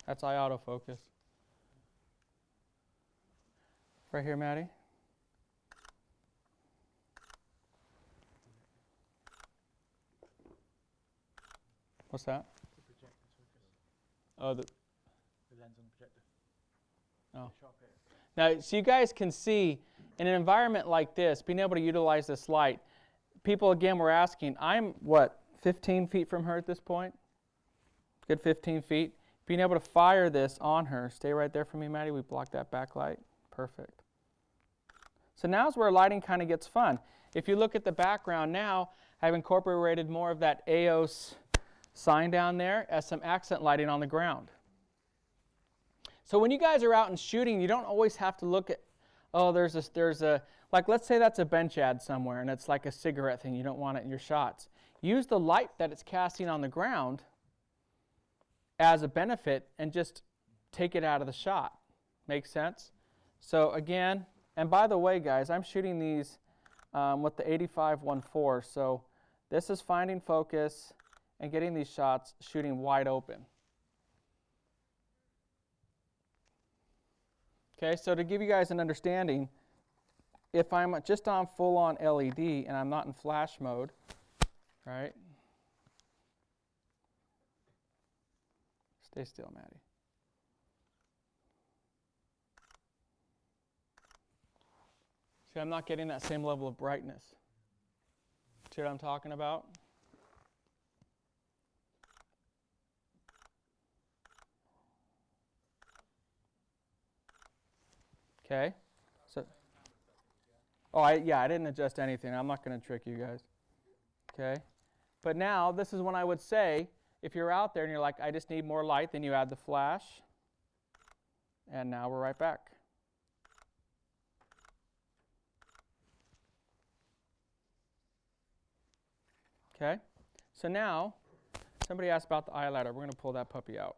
That's eye autofocus. Right here, Maddie. What's that? The projector's focus. Oh, The lens on the projector. Oh. Sharp here. Now, so you guys can see, in an environment like this, being able to utilize this light, people again were asking, I'm, 15 feet from her at this point? Good 15 feet. Being able to fire this on her, stay right there for me, Maddie, we block that backlight. Perfect. So now's where lighting kind of gets fun. If you look at the background now, I've incorporated more of that EOS sign down there as some accent lighting on the ground. So when you guys are out and shooting, you don't always have to look at, oh, there's a, like let's say that's a bench ad somewhere and it's like a cigarette thing, you don't want it in your shots. Use the light that it's casting on the ground as a benefit and just take it out of the shot. Make sense? So again, and by the way guys, I'm shooting these with the 85-1.4, so this is finding focus and getting these shots shooting wide open. Okay, so to give you guys an understanding, if I'm just on full-on LED and I'm not in flash mode, right? Stay still, Maddie. See, I'm not getting that same level of brightness. See what I'm talking about? Okay. So, I didn't adjust anything. I'm not going to trick you guys. Okay. But now, this is when I would say, if you're out there and you're like, I just need more light, then you add the flash. And now we're right back. Okay. So now, somebody asked about the eyeliner. We're going to pull that puppy out.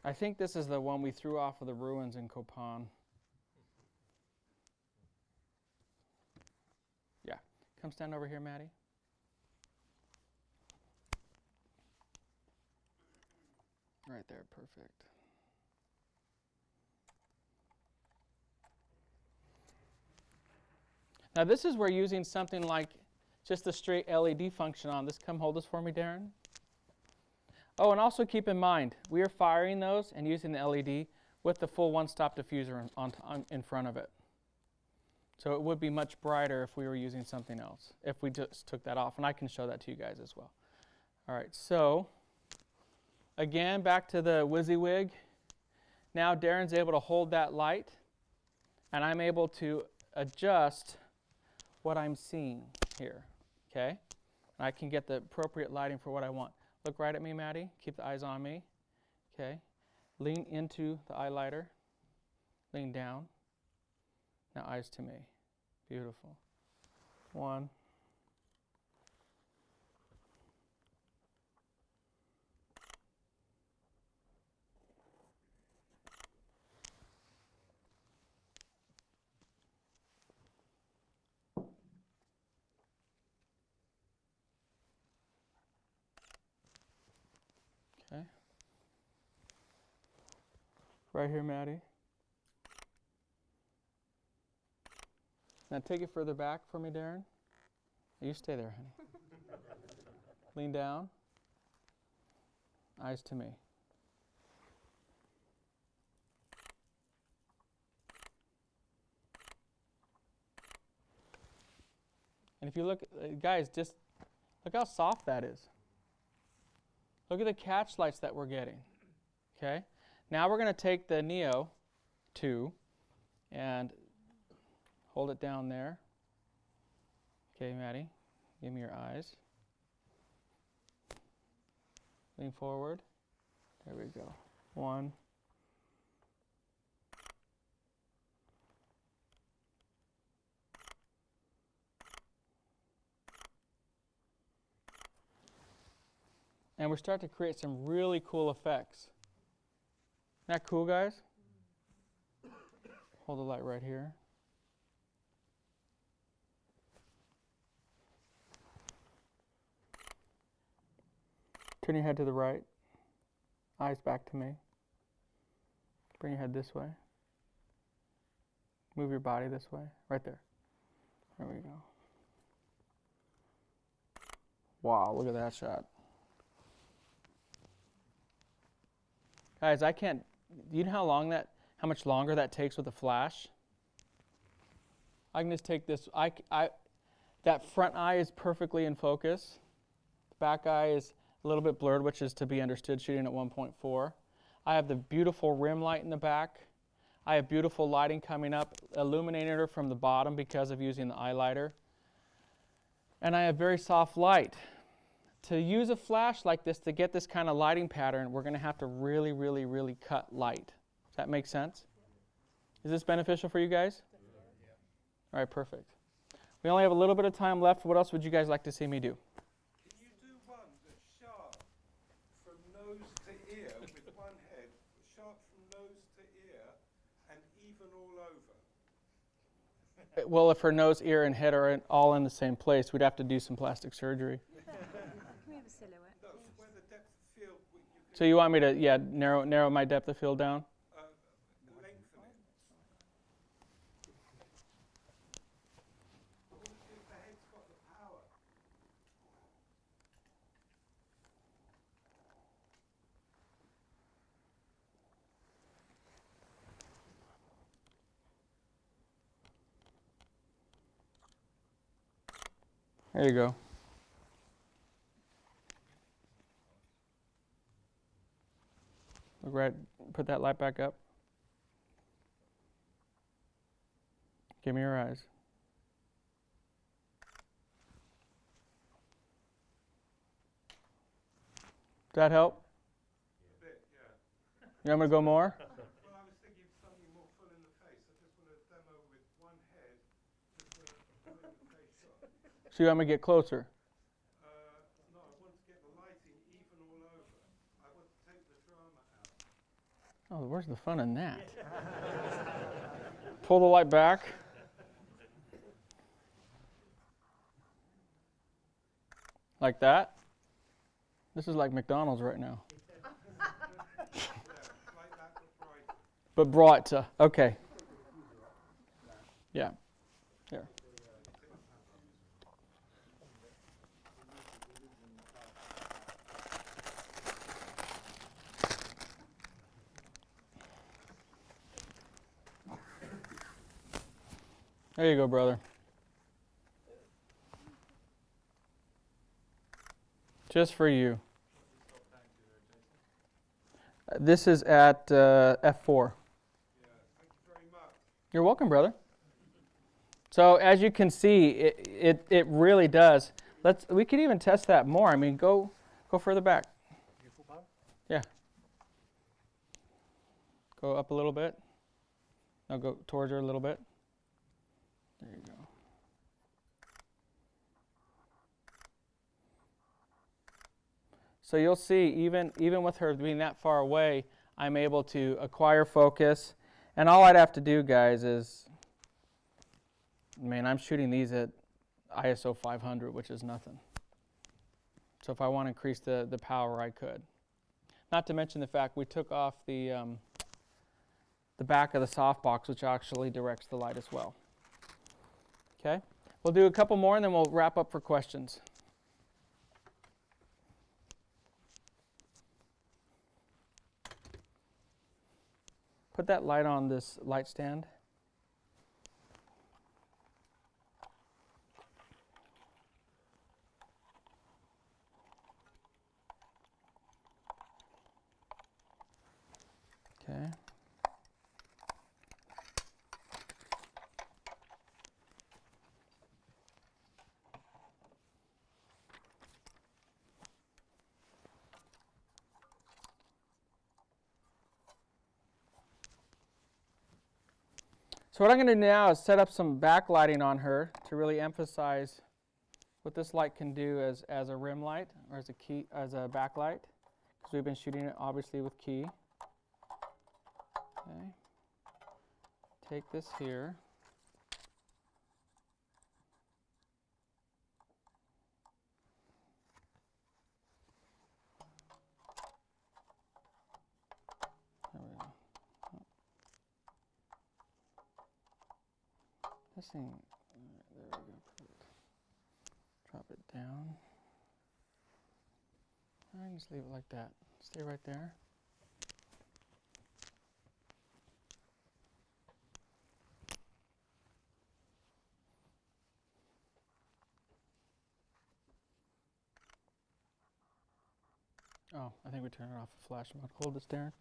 I think this is the one we threw off of the ruins in Copan. Yeah. Come stand over here, Maddie. Right there, perfect. Now this is where using something like just the straight LED function on this. Come hold this for me, Darren. Oh, and also keep in mind, we are firing those and using the LED with the full one-stop diffuser in front of it. So it would be much brighter if we were using something else, if we just took that off. And I can show that to you guys as well. All right, so again, back to the WYSIWYG. Now Darren's able to hold that light, and I'm able to adjust what I'm seeing here, okay? And I can get the appropriate lighting for what I want. Look right at me, Maddie. Keep the eyes on me. Okay. Lean into the eyeliner. Lean down. Now eyes to me. Beautiful. 1. Okay. Right here, Maddie. Now take it further back for me, Darren. You stay there, honey. Lean down. Eyes to me. And if you look, guys, just look how soft that is. Look at the catch lights that we're getting. Okay? Now we're going to take the Neo 2 and hold it down there. Okay, Maddie, give me your eyes. Lean forward. There we go. 1. And we start to create some really cool effects. Isn't that cool, guys? Hold the light right here. Turn your head to the right. Eyes back to me. Bring your head this way. Move your body this way. Right there. There we go. Wow, look at that shot. Guys, I can't, do you know how much longer that takes with a flash? I can just take this, that front eye is perfectly in focus. The back eye is a little bit blurred, which is to be understood shooting at 1.4. I have the beautiful rim light in the back. I have beautiful lighting coming up, illuminating her from the bottom because of using the eyeliner. And I have very soft light. To use a flash like this, to get this kind of lighting pattern, we're going to have to really, really, really cut light. Does that make sense? Is this beneficial for you guys? All right, perfect. We only have a little bit of time left. What else would you guys like to see me do? Can you do one that's sharp from nose to ear with one head, sharp from nose to ear, and even all over? Well, if her nose, ear, and head are all in the same place, we'd have to do some plastic surgery. Can we have a silhouette? No, where the depth of field. So you want me to, narrow my depth of field down? Lengthen it. What if the head's got the power? There you go. Look right, put that light back up. Give me your eyes. Does that help? A bit, yeah. You want me to go more? Well, I was thinking of something more full in the face. I just want to demo with one head, just a full in the face shot. So you want me to get closer? No, I want to get the lighting even all over. I want to take the drama out. Oh, where's the fun in that? Pull the light back. Like that. This is like McDonald's right now. Like that, But but brighter. bright. Okay. Yeah. Here. There you go, brother. Just for you. This is at F4. Yeah, thank you very much. You're welcome, brother. So as you can see, it really does. We could even test that more. I mean, go further back. Yeah. Go up a little bit. Now go towards her a little bit. There you go. So you'll see, even with her being that far away, I'm able to acquire focus. And all I'd have to do, guys, is, I'm shooting these at ISO 500, which is nothing. So if I want to increase the power, I could. Not to mention the fact we took off the back of the softbox, which actually directs the light as well. Okay? We'll do a couple more, and then we'll wrap up for questions. Put that light on this light stand. Okay. So what I'm going to do now is set up some backlighting on her to really emphasize what this light can do as a rim light or as a backlight, because we've been shooting it obviously with key. Okay. Take this here. This thing, there we go. Drop it down. I just leave it like that. Stay right there. Oh, I think we turned it off the flash mode. Hold this, Darren.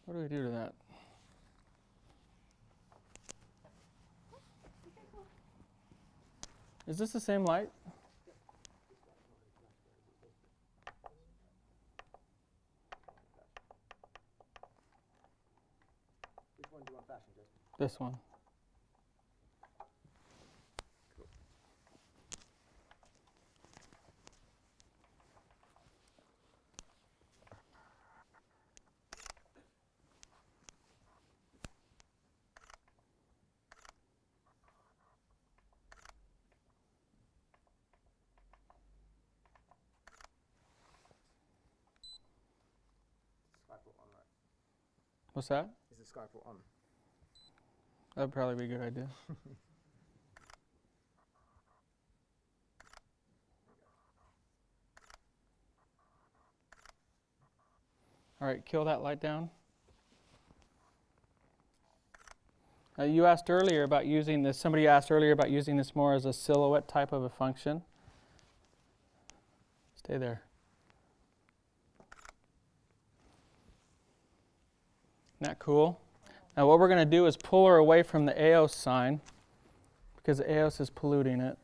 What do we do to that? Is this the same light? Which one do you want flashing, Jason? This one. Skyport on, right? What's that? Is the Skyport on? That'd probably be a good idea. All right, kill that light down. You asked earlier about using this, somebody asked earlier about using this more as a silhouette type of a function. Stay there. Isn't that cool? Now what we're going to do is pull her away from the EOS sign because the EOS is polluting it.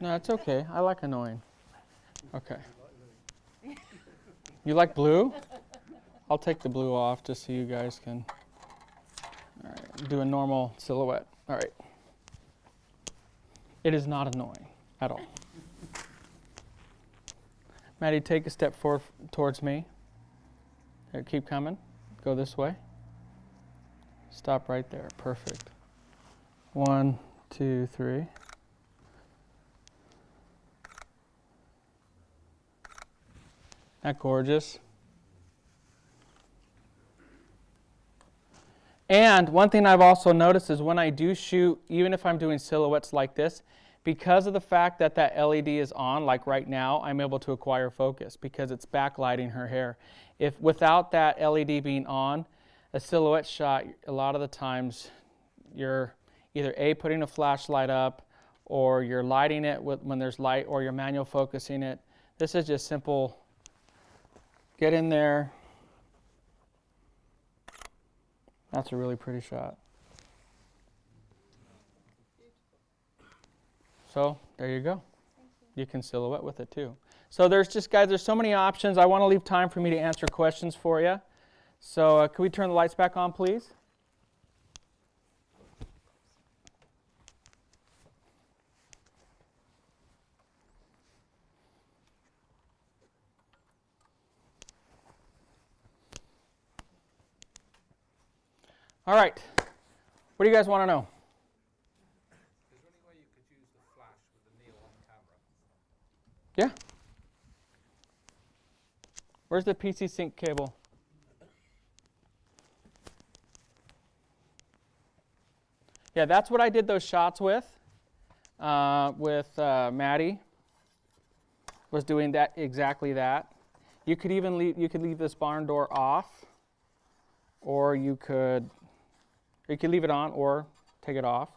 No, it's okay. I like annoying. Okay. You like blue? I'll take the blue off just so you guys can do a normal silhouette. All right. It is not annoying at all. Maddie, take a step forward towards me. There, keep coming. Go this way. Stop right there. Perfect. 1, 2, 3. Isn't that gorgeous? And one thing I've also noticed is when I do shoot, even if I'm doing silhouettes like this, because of the fact that that LED is on, like right now, I'm able to acquire focus because it's backlighting her hair. If without that LED being on, a silhouette shot, a lot of the times you're either A, putting a flashlight up, or you're lighting it when there's light, or you're manual focusing it. This is just simple. Get in there. That's a really pretty shot. So there you go. You can silhouette with it too. So there's just, guys, there's so many options. I want to leave time for me to answer questions for you. So can we turn the lights back on, please? All right. What do you guys want to know? Is there any way you could use the flash with the Neo on camera? Yeah. Where's the PC sync cable? Yeah, that's what I did those shots with Maddie. Was doing that exactly that. You could even leave this barn door off, or you could leave it on or take it off,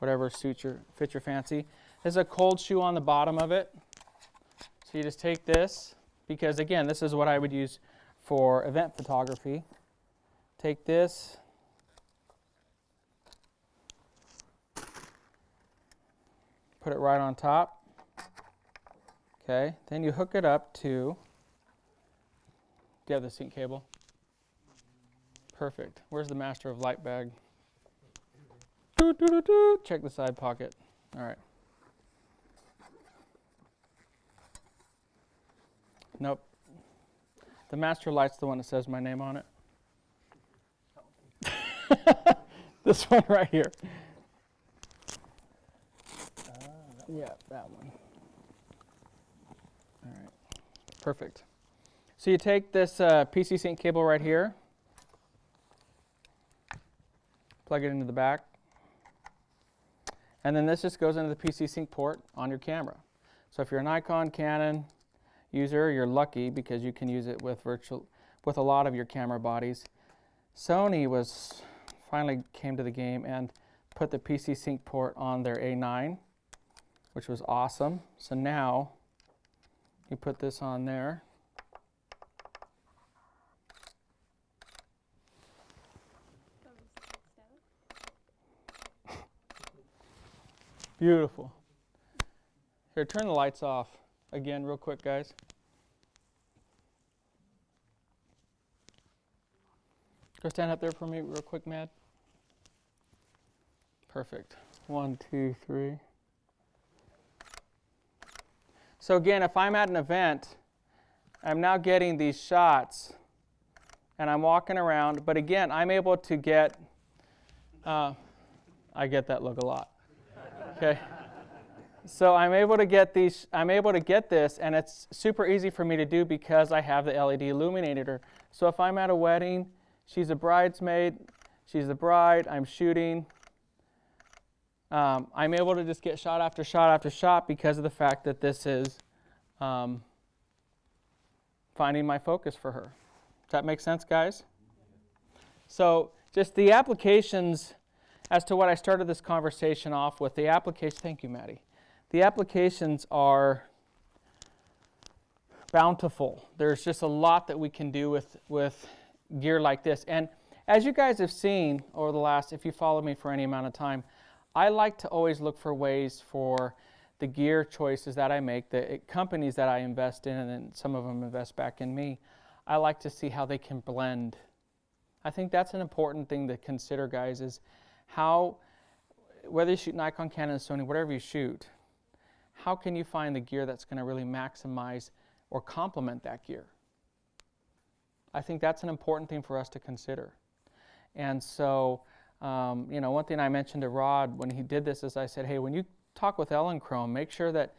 whatever fits your fancy. There's a cold shoe on the bottom of it. So you just take this, because again, this is what I would use for event photography. Take this, put it right on top. Okay, then you hook it up to, do you have the sync cable? Perfect. Where's the master of light bag? Doot, doot, doot, doot. Check the side pocket. All right. Nope. The master light's the one that says my name on it. This one right here. Yeah, that one. All right. Perfect. So you take this PC sync cable right here, plug it into the back, and then this just goes into the PC sync port on your camera. So if you're a Nikon, Canon user, you're lucky because you can use it with a lot of your camera bodies. Sony finally came to the game and put the PC sync port on their A9, which was awesome. So now you put this on there. Beautiful. Here, turn the lights off again real quick, guys. Go stand up there for me real quick, Matt. Perfect. 1, 2, 3. So again, if I'm at an event, I'm now getting these shots, and I'm walking around. But again, I'm able to get, I get that look a lot. Okay. So I'm able to get this, and it's super easy for me to do because I have the LED illuminator. So if I'm at a wedding, she's a bridesmaid, she's the bride, I'm shooting. I'm able to just get shot after shot after shot because of the fact that this is finding my focus for her. Does that make sense, guys? So just the applications, as to what I started this conversation off with, the application, thank you, Maddie. The applications are bountiful. There's just a lot that we can do with gear like this. And as you guys have seen over the last, if you follow me for any amount of time, I like to always look for ways for the gear choices that I make, the companies that I invest in, and then some of them invest back in me. I like to see how they can blend. I think that's an important thing to consider, guys, is how, whether you shoot Nikon, Canon, Sony, whatever you shoot, how can you find the gear that's going to really maximize or complement that gear? I think that's an important thing for us to consider. And so, one thing I mentioned to Rod when he did this is I said, hey, when you talk with Elinchrom, make sure that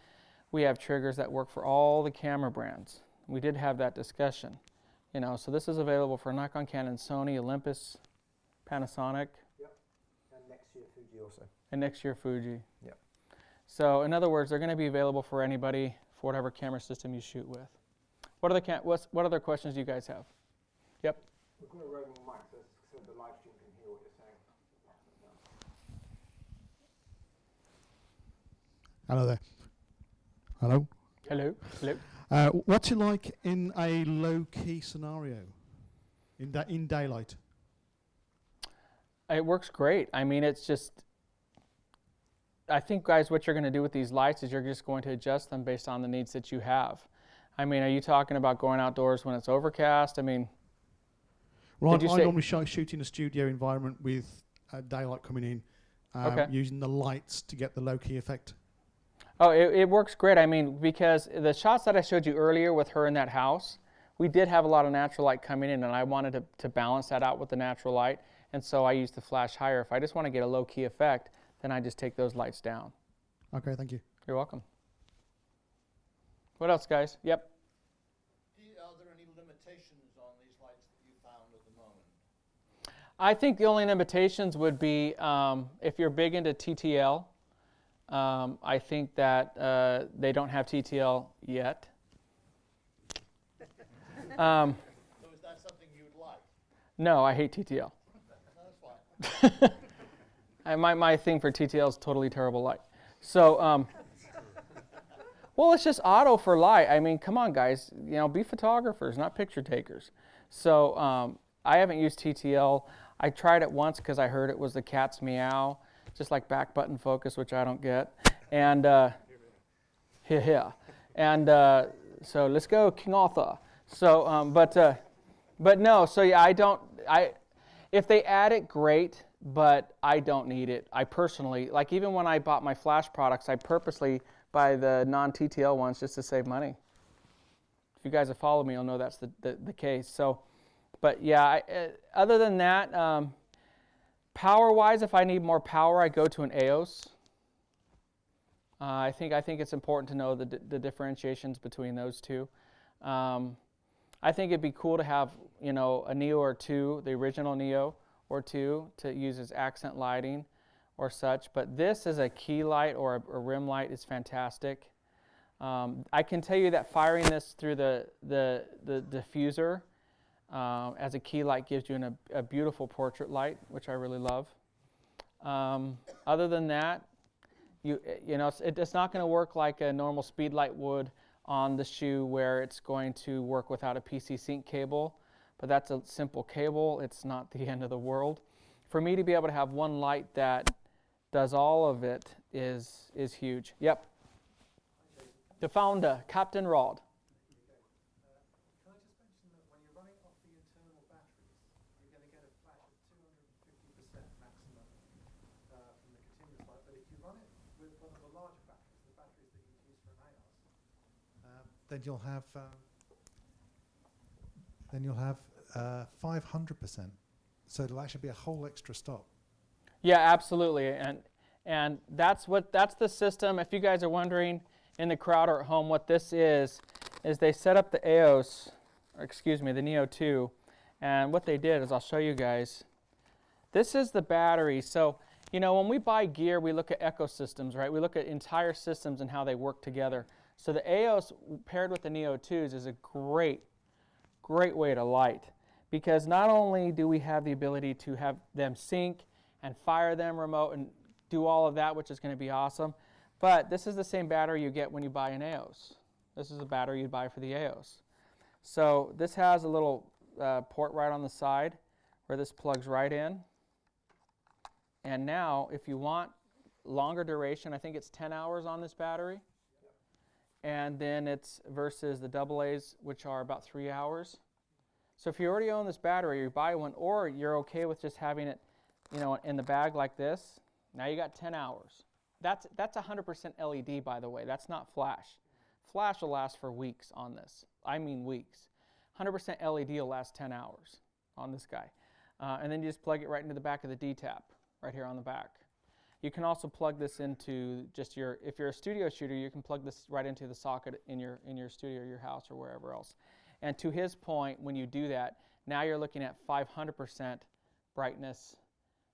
we have triggers that work for all the camera brands. We did have that discussion. So this is available for Nikon, Canon, Sony, Olympus, Panasonic. Yep. And next year Fuji also. And next year Fuji. Yep. So in other words, they're going to be available for anybody for whatever camera system you shoot with. What other questions do you guys have? Yep. We're going to roam mic so the live stream can hear what you're saying. Hello there. Hello. Hello. Hello. What's it like in a low-key scenario, in daylight? It works great. I mean, it's just, I think, guys, what you're going to do with these lights is you're just going to adjust them based on the needs that you have. I mean, are you talking about going outdoors when it's overcast? I mean, well, I normally shoot in a studio environment with daylight coming in, using the lights to get the low-key effect. Oh, it works great. I mean, because the shots that I showed you earlier with her in that house, we did have a lot of natural light coming in, and I wanted to balance that out with the natural light, and so I used the flash higher. If I just want to get a low-key effect, then I just take those lights down. Okay, thank you. You're welcome. What else, guys? Yep. Are there any limitations on these lights that you found at the moment? I think the only limitations would be if you're big into TTL. I think that they don't have TTL yet. So is that something you'd like? No, I hate TTL. That's fine. My thing for TTL is totally terrible light. So, well, it's just auto for light. I mean, come on, guys. Be photographers, not picture takers. So I haven't used TTL. I tried it once because I heard it was the cat's meow, just like back button focus, which I don't get. And And so let's go, King Arthur. So, but no. So yeah, if they add it, great. But I don't need it. I personally, like even when I bought my flash products, I purposely buy the non-TTL ones just to save money. If you guys have followed me, you'll know that's the case. So, but yeah, other than that, power-wise, if I need more power, I go to an EOS. I think it's important to know the differentiations between those two. I think it'd be cool to have a Neo or two, the original Neo or two, to use as accent lighting or such. But this as a key light or a rim light is fantastic. I can tell you that firing this through the diffuser as a key light gives you a beautiful portrait light, which I really love. Other than that, it's not going to work like a normal speed light would on the shoe, where it's going to work without a PC sync cable. But that's a simple cable. It's not the end of the world. For me to be able to have one light that does all of it is huge. Yep. The founder, Captain Rod. Can I just mention that when you're running off the internal batteries, you're going to get a flash of 250% maximum from the continuous light. But if you run it with one of the larger batteries, the batteries that you use for an AOS, then you'll have 500%. So it'll actually be a whole extra stop. Yeah, absolutely. And that's the system. If you guys are wondering in the crowd or at home what this is they set up the EOS, the Neo 2, and what they did is, I'll show you guys. This is the battery. So, when we buy gear, we look at ecosystems, right? We look at entire systems and how they work together. So the EOS paired with the Neo 2s is a great way to light, because not only do we have the ability to have them sync and fire them remote and do all of that, which is going to be awesome, but this is the same battery you get when you buy an EOS. This is the battery you'd buy for the EOS. So this has a little port right on the side where this plugs right in. And now, if you want longer duration, I think it's 10 hours on this battery. And then it's versus the AA's, which are about 3 hours. So if you already own this battery, you buy one, or you're okay with just having it, in the bag like this, now you got 10 hours. That's 100% LED, by the way. That's not flash. Flash will last for weeks on this. I mean weeks. 100% LED will last 10 hours on this guy. And then you just plug it right into the back of the D-tap, right here on the back. You can also plug this into just if you're a studio shooter, you can plug this right into the socket in your studio or your house or wherever else. And to his point, when you do that, now you're looking at 500% brightness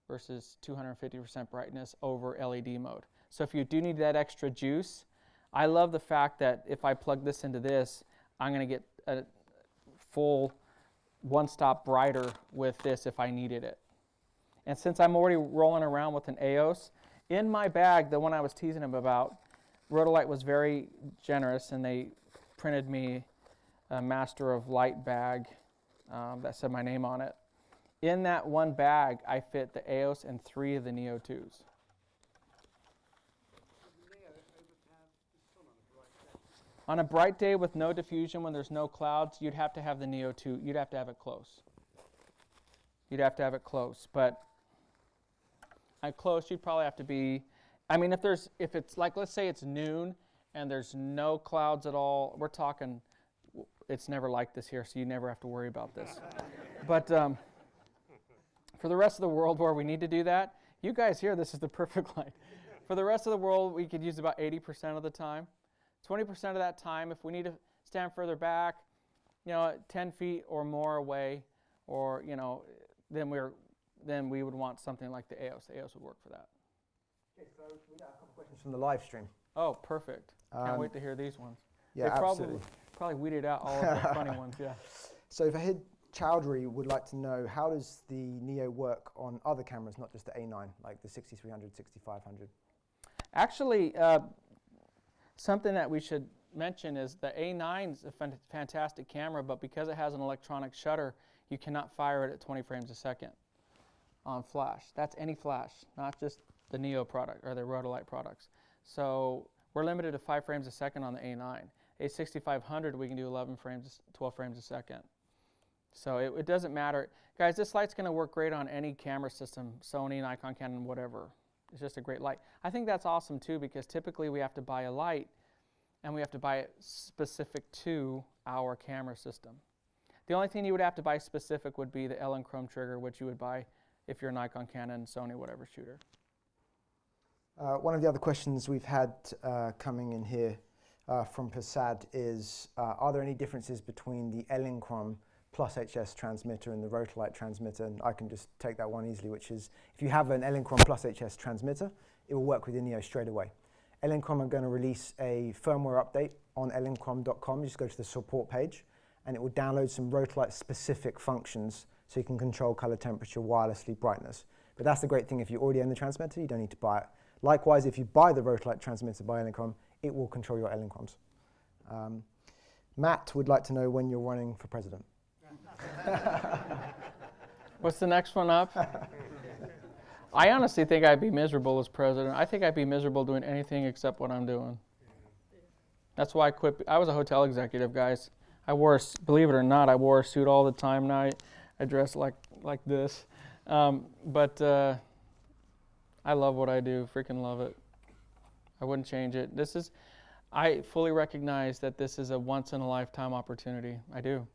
versus 250% brightness over LED mode. So if you do need that extra juice, I love the fact that if I plug this into this, I'm going to get a full one-stop brighter with this if I needed it. And since I'm already rolling around with an EOS, in my bag, the one I was teasing him about, Rotolight was very generous, and they printed me a Master of Light bag that said my name on it. In that one bag, I fit the EOS and 3 of the Neo 2s. On a bright day with no diffusion, when there's no clouds, you'd have to have the Neo 2. You'd have to have it close. But at close, you'd probably have to be, if it's like, let's say it's noon and there's no clouds at all, we're talking, it's never like this here, so you never have to worry about this. But for the rest of the world where we need to do that, you guys here, this is the perfect light. For the rest of the world, we could use about 80% of the time. 20% of that time, if we need to stand further back, 10 feet or more away, or, then we would want something like the EOS. The EOS would work for that. Okay, so we got a couple questions from the live stream. Oh, perfect. Can't wait to hear these ones. Yeah, they absolutely. Probably weeded out all of the funny ones, yeah. So Vahid Chowdhury would like to know, how does the Neo work on other cameras, not just the A9, like the 6300, 6500? Actually, something that we should mention is the A9 is a fantastic camera, but because it has an electronic shutter, you cannot fire it at 20 frames a second on flash. That's any flash, not just the Neo product or the Rotolight products. So we're limited to 5 frames a second on the A9. a 6500, we can do 12 frames a second. So it doesn't matter. Guys, this light's going to work great on any camera system, Sony, Nikon, Canon, whatever. It's just a great light. I think that's awesome too, because typically we have to buy a light and we have to buy it specific to our camera system. The only thing you would have to buy specific would be the Elinchrom trigger, which you would buy if you're a Nikon, Canon, Sony, whatever shooter. One of the other questions we've had coming in here from Prasad is, are there any differences between the Elinchrom plus HS transmitter and the Rotolight transmitter? And I can just take that one easily, which is, if you have an Elinchrom plus HS transmitter, it will work with your Neo straight away. Elinchrom are going to release a firmware update on elinchrom.com. You just go to the support page, and it will download some Rotolight specific functions so you can control color temperature, wirelessly, brightness. But that's the great thing. If you already own the transmitter, you don't need to buy it. Likewise, if you buy the Rotolight transmitter by Elinchrom, it will control your Elinchroms. Matt would like to know when you're running for president. What's the next one up? I honestly think I'd be miserable as president. I think I'd be miserable doing anything except what I'm doing. That's why I quit. I was a hotel executive, guys. Believe it or not, I wore a suit all the time now. I dress like this. But I love what I do, freaking love it. I wouldn't change it. I fully recognize that this is a once-in-a-lifetime opportunity. I do.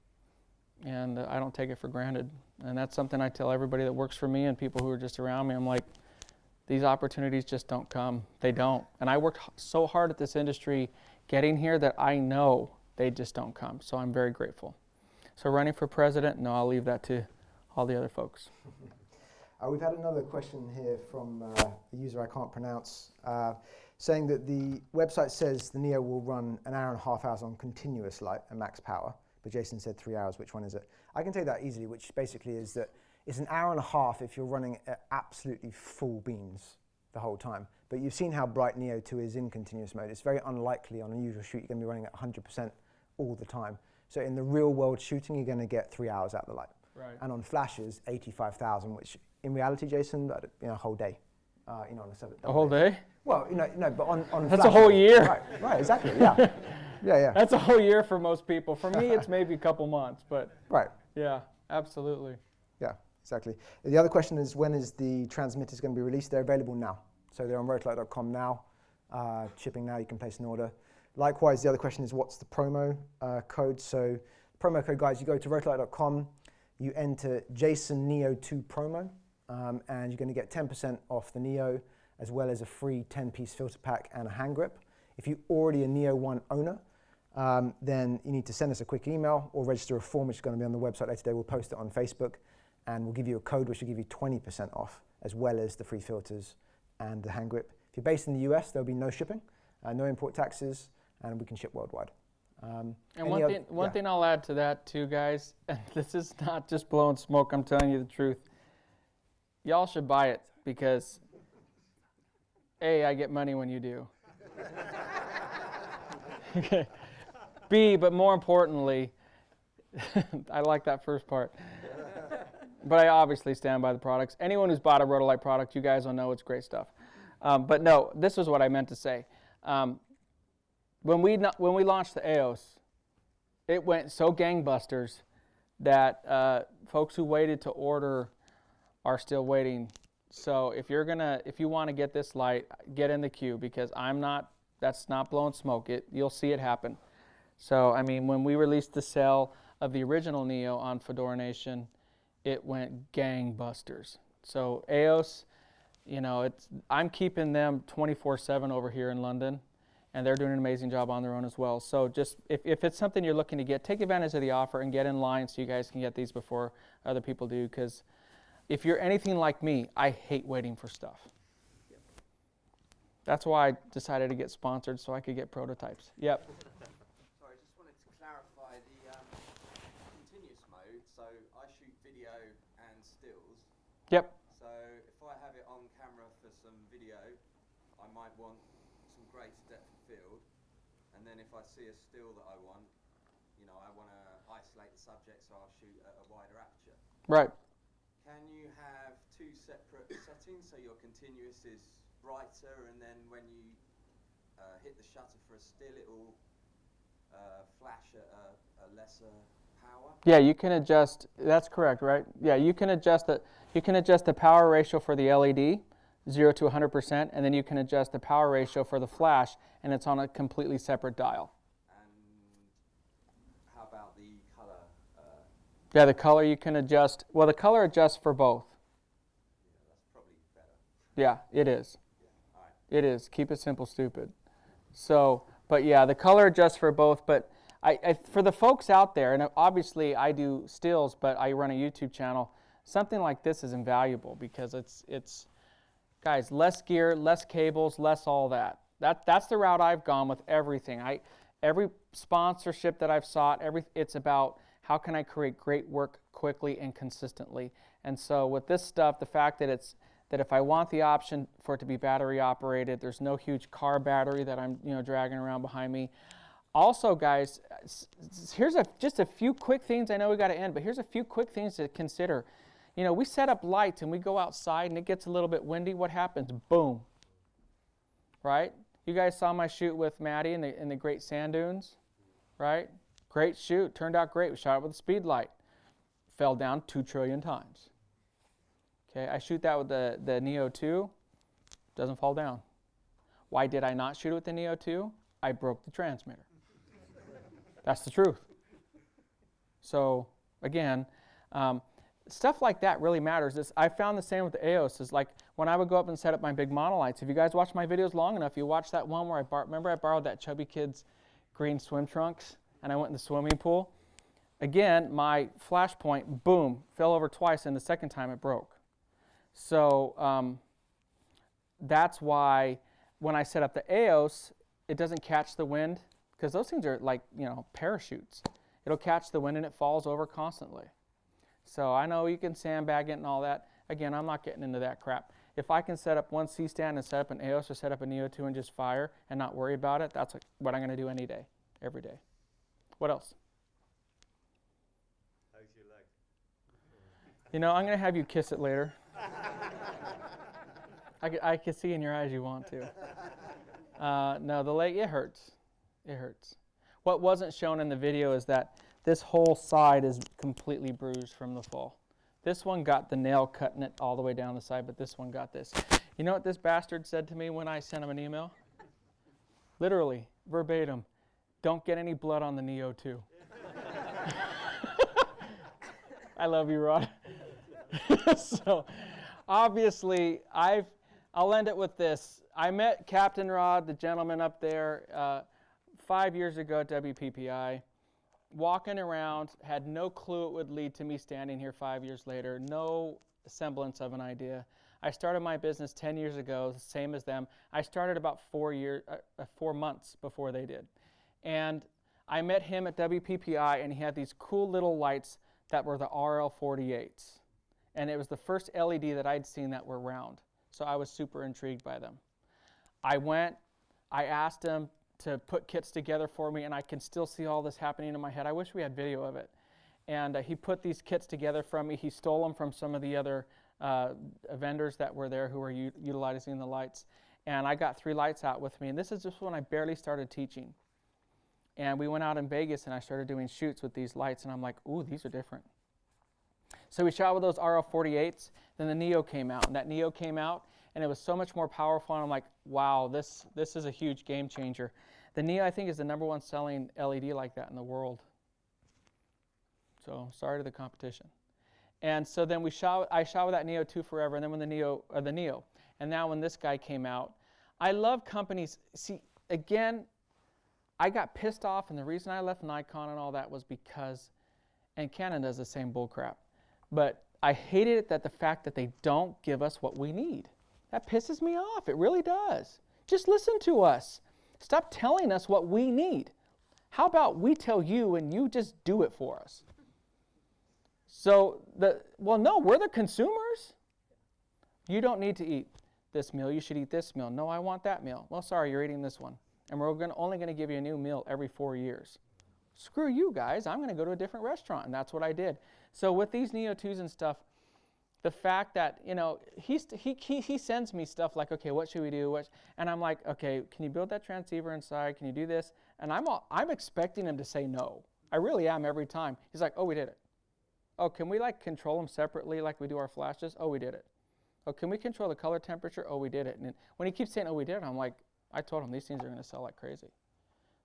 And I don't take it for granted. And that's something I tell everybody that works for me and people who are just around me. I'm like, these opportunities just don't come. They don't. And I worked so hard at this industry getting here that I know they just don't come. So I'm very grateful. So running for president, no, I'll leave that to all the other folks. We've had another question here from a user I can't pronounce, saying that the website says the Neo will run 1.5 hours on continuous light at max power, but Jason said 3 hours. Which one is it? I can take that easily, which basically is that it's 1.5 hours if you're running at absolutely full beams the whole time. But you've seen how bright Neo 2 is in continuous mode. It's very unlikely on a usual shoot you're going to be running at 100% all the time. So in the real world shooting, you're going to get 3 hours out of the light. Right. And on flashes, 85,000, which in reality, Jason, a whole day. On a whole day? Well, no, but on that's a whole year. Right, exactly, yeah. Yeah. That's a whole year for most people. For me, it's maybe a couple months, but right. Yeah, absolutely. Yeah, exactly. The other question is, when is the transmitters going to be released? They're available now. So they're on rotolight.com now, shipping now, you can place an order. Likewise, the other question is, what's the promo code? So promo code, guys, you go to rotolight.com, you enter Jason Neo 2 promo, and you're going to get 10% off the Neo, as well as a free 10-piece filter pack and a hand grip. If you're already a Neo 1 owner, then you need to send us a quick email or register a form, which is going to be on the website later today. We'll post it on Facebook, and we'll give you a code which will give you 20% off, as well as the free filters and the hand grip. If you're based in the US, there'll be no shipping, no import taxes, and we can ship worldwide. And one thing I'll add to that too, guys, and this is not just blowing smoke, I'm telling you the truth. Y'all should buy it because A, I get money when you do. Okay. B, but more importantly, I like that first part. But I obviously stand by the products. Anyone who's bought a Rotolight product, you guys will know it's great stuff. But no, this is what I meant to say. When we launched the EOS, it went so gangbusters that folks who waited to order are still waiting. So if you want to get this light, get in the queue, because that's not blowing smoke. You'll see it happen. So I mean, when we released the sale of the original Neo on Fedora Nation, it went gangbusters. So EOS, I'm keeping them 24/7 over here in London, and they're doing an amazing job on their own as well. So just if it's something you're looking to get, take advantage of the offer and get in line so you guys can get these before other people do, because if you're anything like me, I hate waiting for stuff. That's why I decided to get sponsored, so I could get prototypes. Yep. Sorry, I just wanted to clarify the continuous mode. So I shoot video and stills. Yep. So if I have it on camera for some video, I might want some greater depth of field. And then if I see a still that I want to isolate the subject, so I'll shoot at a wider aperture. Right. Can you have two separate settings, so your continuous is brighter, and then when you hit the shutter for a still, it will flash at a lesser power? Yeah, you can adjust. That's correct, right? Yeah, you can adjust the power ratio for the LED, 0 to 100%, and then you can adjust the power ratio for the flash, and it's on a completely separate dial. And how about the color? Yeah, the color you can adjust. Well, the color adjusts for both. Yeah, that's probably better. Yeah, it is. Yeah. All right. It is. Keep it simple, stupid. So, but yeah, the color adjusts for both. But I for the folks out there, and obviously I do stills, but I run a YouTube channel. Something like this is invaluable because it's guys, less gear, less cables, less all that. That's the route I've gone with everything. Every sponsorship that I've sought, it's about how can I create great work quickly and consistently. And so with this stuff, the fact that if I want the option for it to be battery operated, there's no huge car battery that I'm dragging around behind me. Also, guys, here's just a few quick things. I know we got to end, but here's a few quick things to consider. We set up lights and we go outside and it gets a little bit windy. What happens? Boom. Right? You guys saw my shoot with Maddie in the Great Sand Dunes, right? Great shoot. Turned out great. We shot it with a speed light. Fell down 2 trillion times. Okay, I shoot that with the Neo 2. Doesn't fall down. Why did I not shoot it with the Neo 2? I broke the transmitter. That's the truth. So, again, stuff like that really matters. I found the same with the EOS. Is like when I would go up and set up my big monolights. If you guys watch my videos long enough, you watch that one where I borrowed that chubby kid's green swim trunks and I went in the swimming pool. Again, my flash point, boom, fell over twice, and the second time it broke. So that's why when I set up the EOS, it doesn't catch the wind because those things are like parachutes. It'll catch the wind and it falls over constantly. So I know you can sandbag it and all that. Again, I'm not getting into that crap. If I can set up one C-stand and set up an EOS or set up a Neo 2 and just fire and not worry about it, that's what I'm going to do any day, every day. What else? How's your leg? I'm going to have you kiss it later. I can see in your eyes you want to. No, the leg, it hurts. It hurts. What wasn't shown in the video is that this whole side is completely bruised from the fall. This one got the nail cutting it all the way down the side, but this one got this. You know what this bastard said to me when I sent him an email? Literally, verbatim, don't get any blood on the Neo 2. I love you, Rod. So, obviously, I'll end it with this. I met Captain Rod, the gentleman up there, 5 years ago at WPPI. Walking around, had no clue it would lead to me standing here 5 years later, no semblance of an idea. I started my business 10 years ago, same as them. I started about 4 months before they did. And I met him at WPPI, and he had these cool little lights that were the RL48s. And it was the first LED that I'd seen that were round. So I was super intrigued by them. I asked him to put kits together for me, and I can still see all this happening in my head. I wish we had video of it. And he put these kits together from me. He stole them from some of the other vendors that were there who were utilizing the lights. And I got 3 lights out with me. And this is just when I barely started teaching. And we went out in Vegas, and I started doing shoots with these lights. And I'm like, ooh, these are different. So we shot with those RL48s. Then the Neo came out. And that Neo came out, and it was so much more powerful. And I'm like, wow, this is a huge game changer. The Neo, I think, is the #1 selling LED like that in the world. So sorry to the competition. And so then I shot with that Neo 2 forever, and then when the Neo, and now when this guy came out, I love companies. See, again, I got pissed off, and the reason I left Nikon and all that was because, and Canon does the same bullcrap, but I hated it that the fact that they don't give us what we need. That pisses me off. It really does. Just listen to us. Stop telling us what we need. How about we tell you and you just do it for us? So, no, we're the consumers. You don't need to eat this meal. You should eat this meal. No, I want that meal. Well, sorry, you're eating this one. And we're only going to give you a new meal every 4 years. Screw you guys. I'm going to go to a different restaurant. And that's what I did. So with these Neo 2s and stuff, the fact that, you know, he sends me stuff like, okay, what should we do? And I'm like, okay, can you build that transceiver inside? Can you do this? And I'm expecting him to say no. I really am every time. He's like, oh, we did it. Oh, can we like control them separately like we do our flashes? Oh, we did it. Oh, can we control the color temperature? Oh, we did it. And when he keeps saying, oh, we did it, I'm like, I told him these things are going to sell like crazy.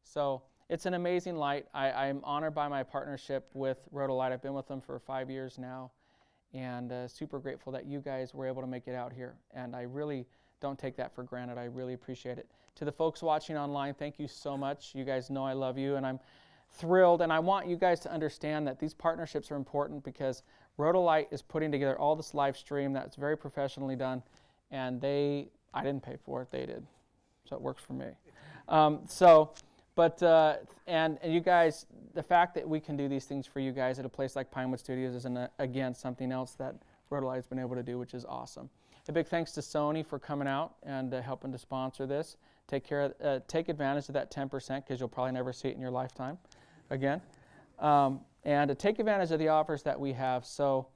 So it's an amazing light. I'm honored by my partnership with Rotolight. I've been with them for 5 years now, and super grateful that you guys were able to make it out here. And I really don't take that for granted. I really appreciate it. To the folks watching online, thank you so much. You guys know I love you, and I'm thrilled. And I want you guys to understand that these partnerships are important because Rotolight is putting together all this live stream that's very professionally done, and I didn't pay for it, they did. So it works for me. And you guys, the fact that we can do these things for you guys at a place like Pinewood Studios is, again, something else that Rotolight has been able to do, which is awesome. A big thanks to Sony for coming out and helping to sponsor this. Take advantage of that 10% because you'll probably never see it in your lifetime again. And take advantage of the offers that we have. So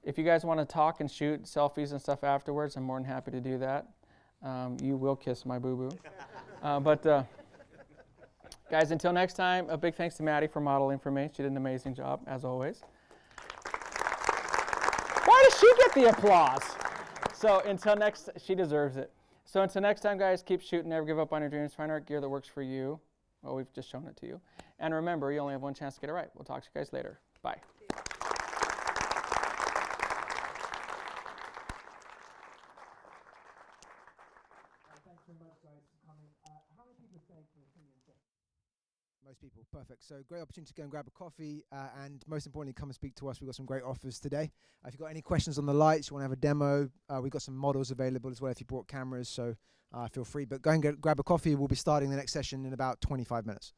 if you guys want to talk and shoot selfies and stuff afterwards, I'm more than happy to do that. You will kiss my boo-boo. Guys, until next time, a big thanks to Maddie for modeling for me. She did an amazing job, as always. Why does she get the applause? So she deserves it. So until next time, guys, keep shooting, never give up on your dreams. Find art gear that works for you. Well, we've just shown it to you. And remember, you only have one chance to get it right. We'll talk to you guys later. Bye. Thanks very much, guys, for coming. How many people are staying for the opinion check? Most people, perfect. So great opportunity to go and grab a coffee, and most importantly, come and speak to us. We've got some great offers today. If you've got any questions on the lights, you want to have a demo, we've got some models available as well if you brought cameras, so feel free. But go and grab a coffee. We'll be starting the next session in about 25 minutes.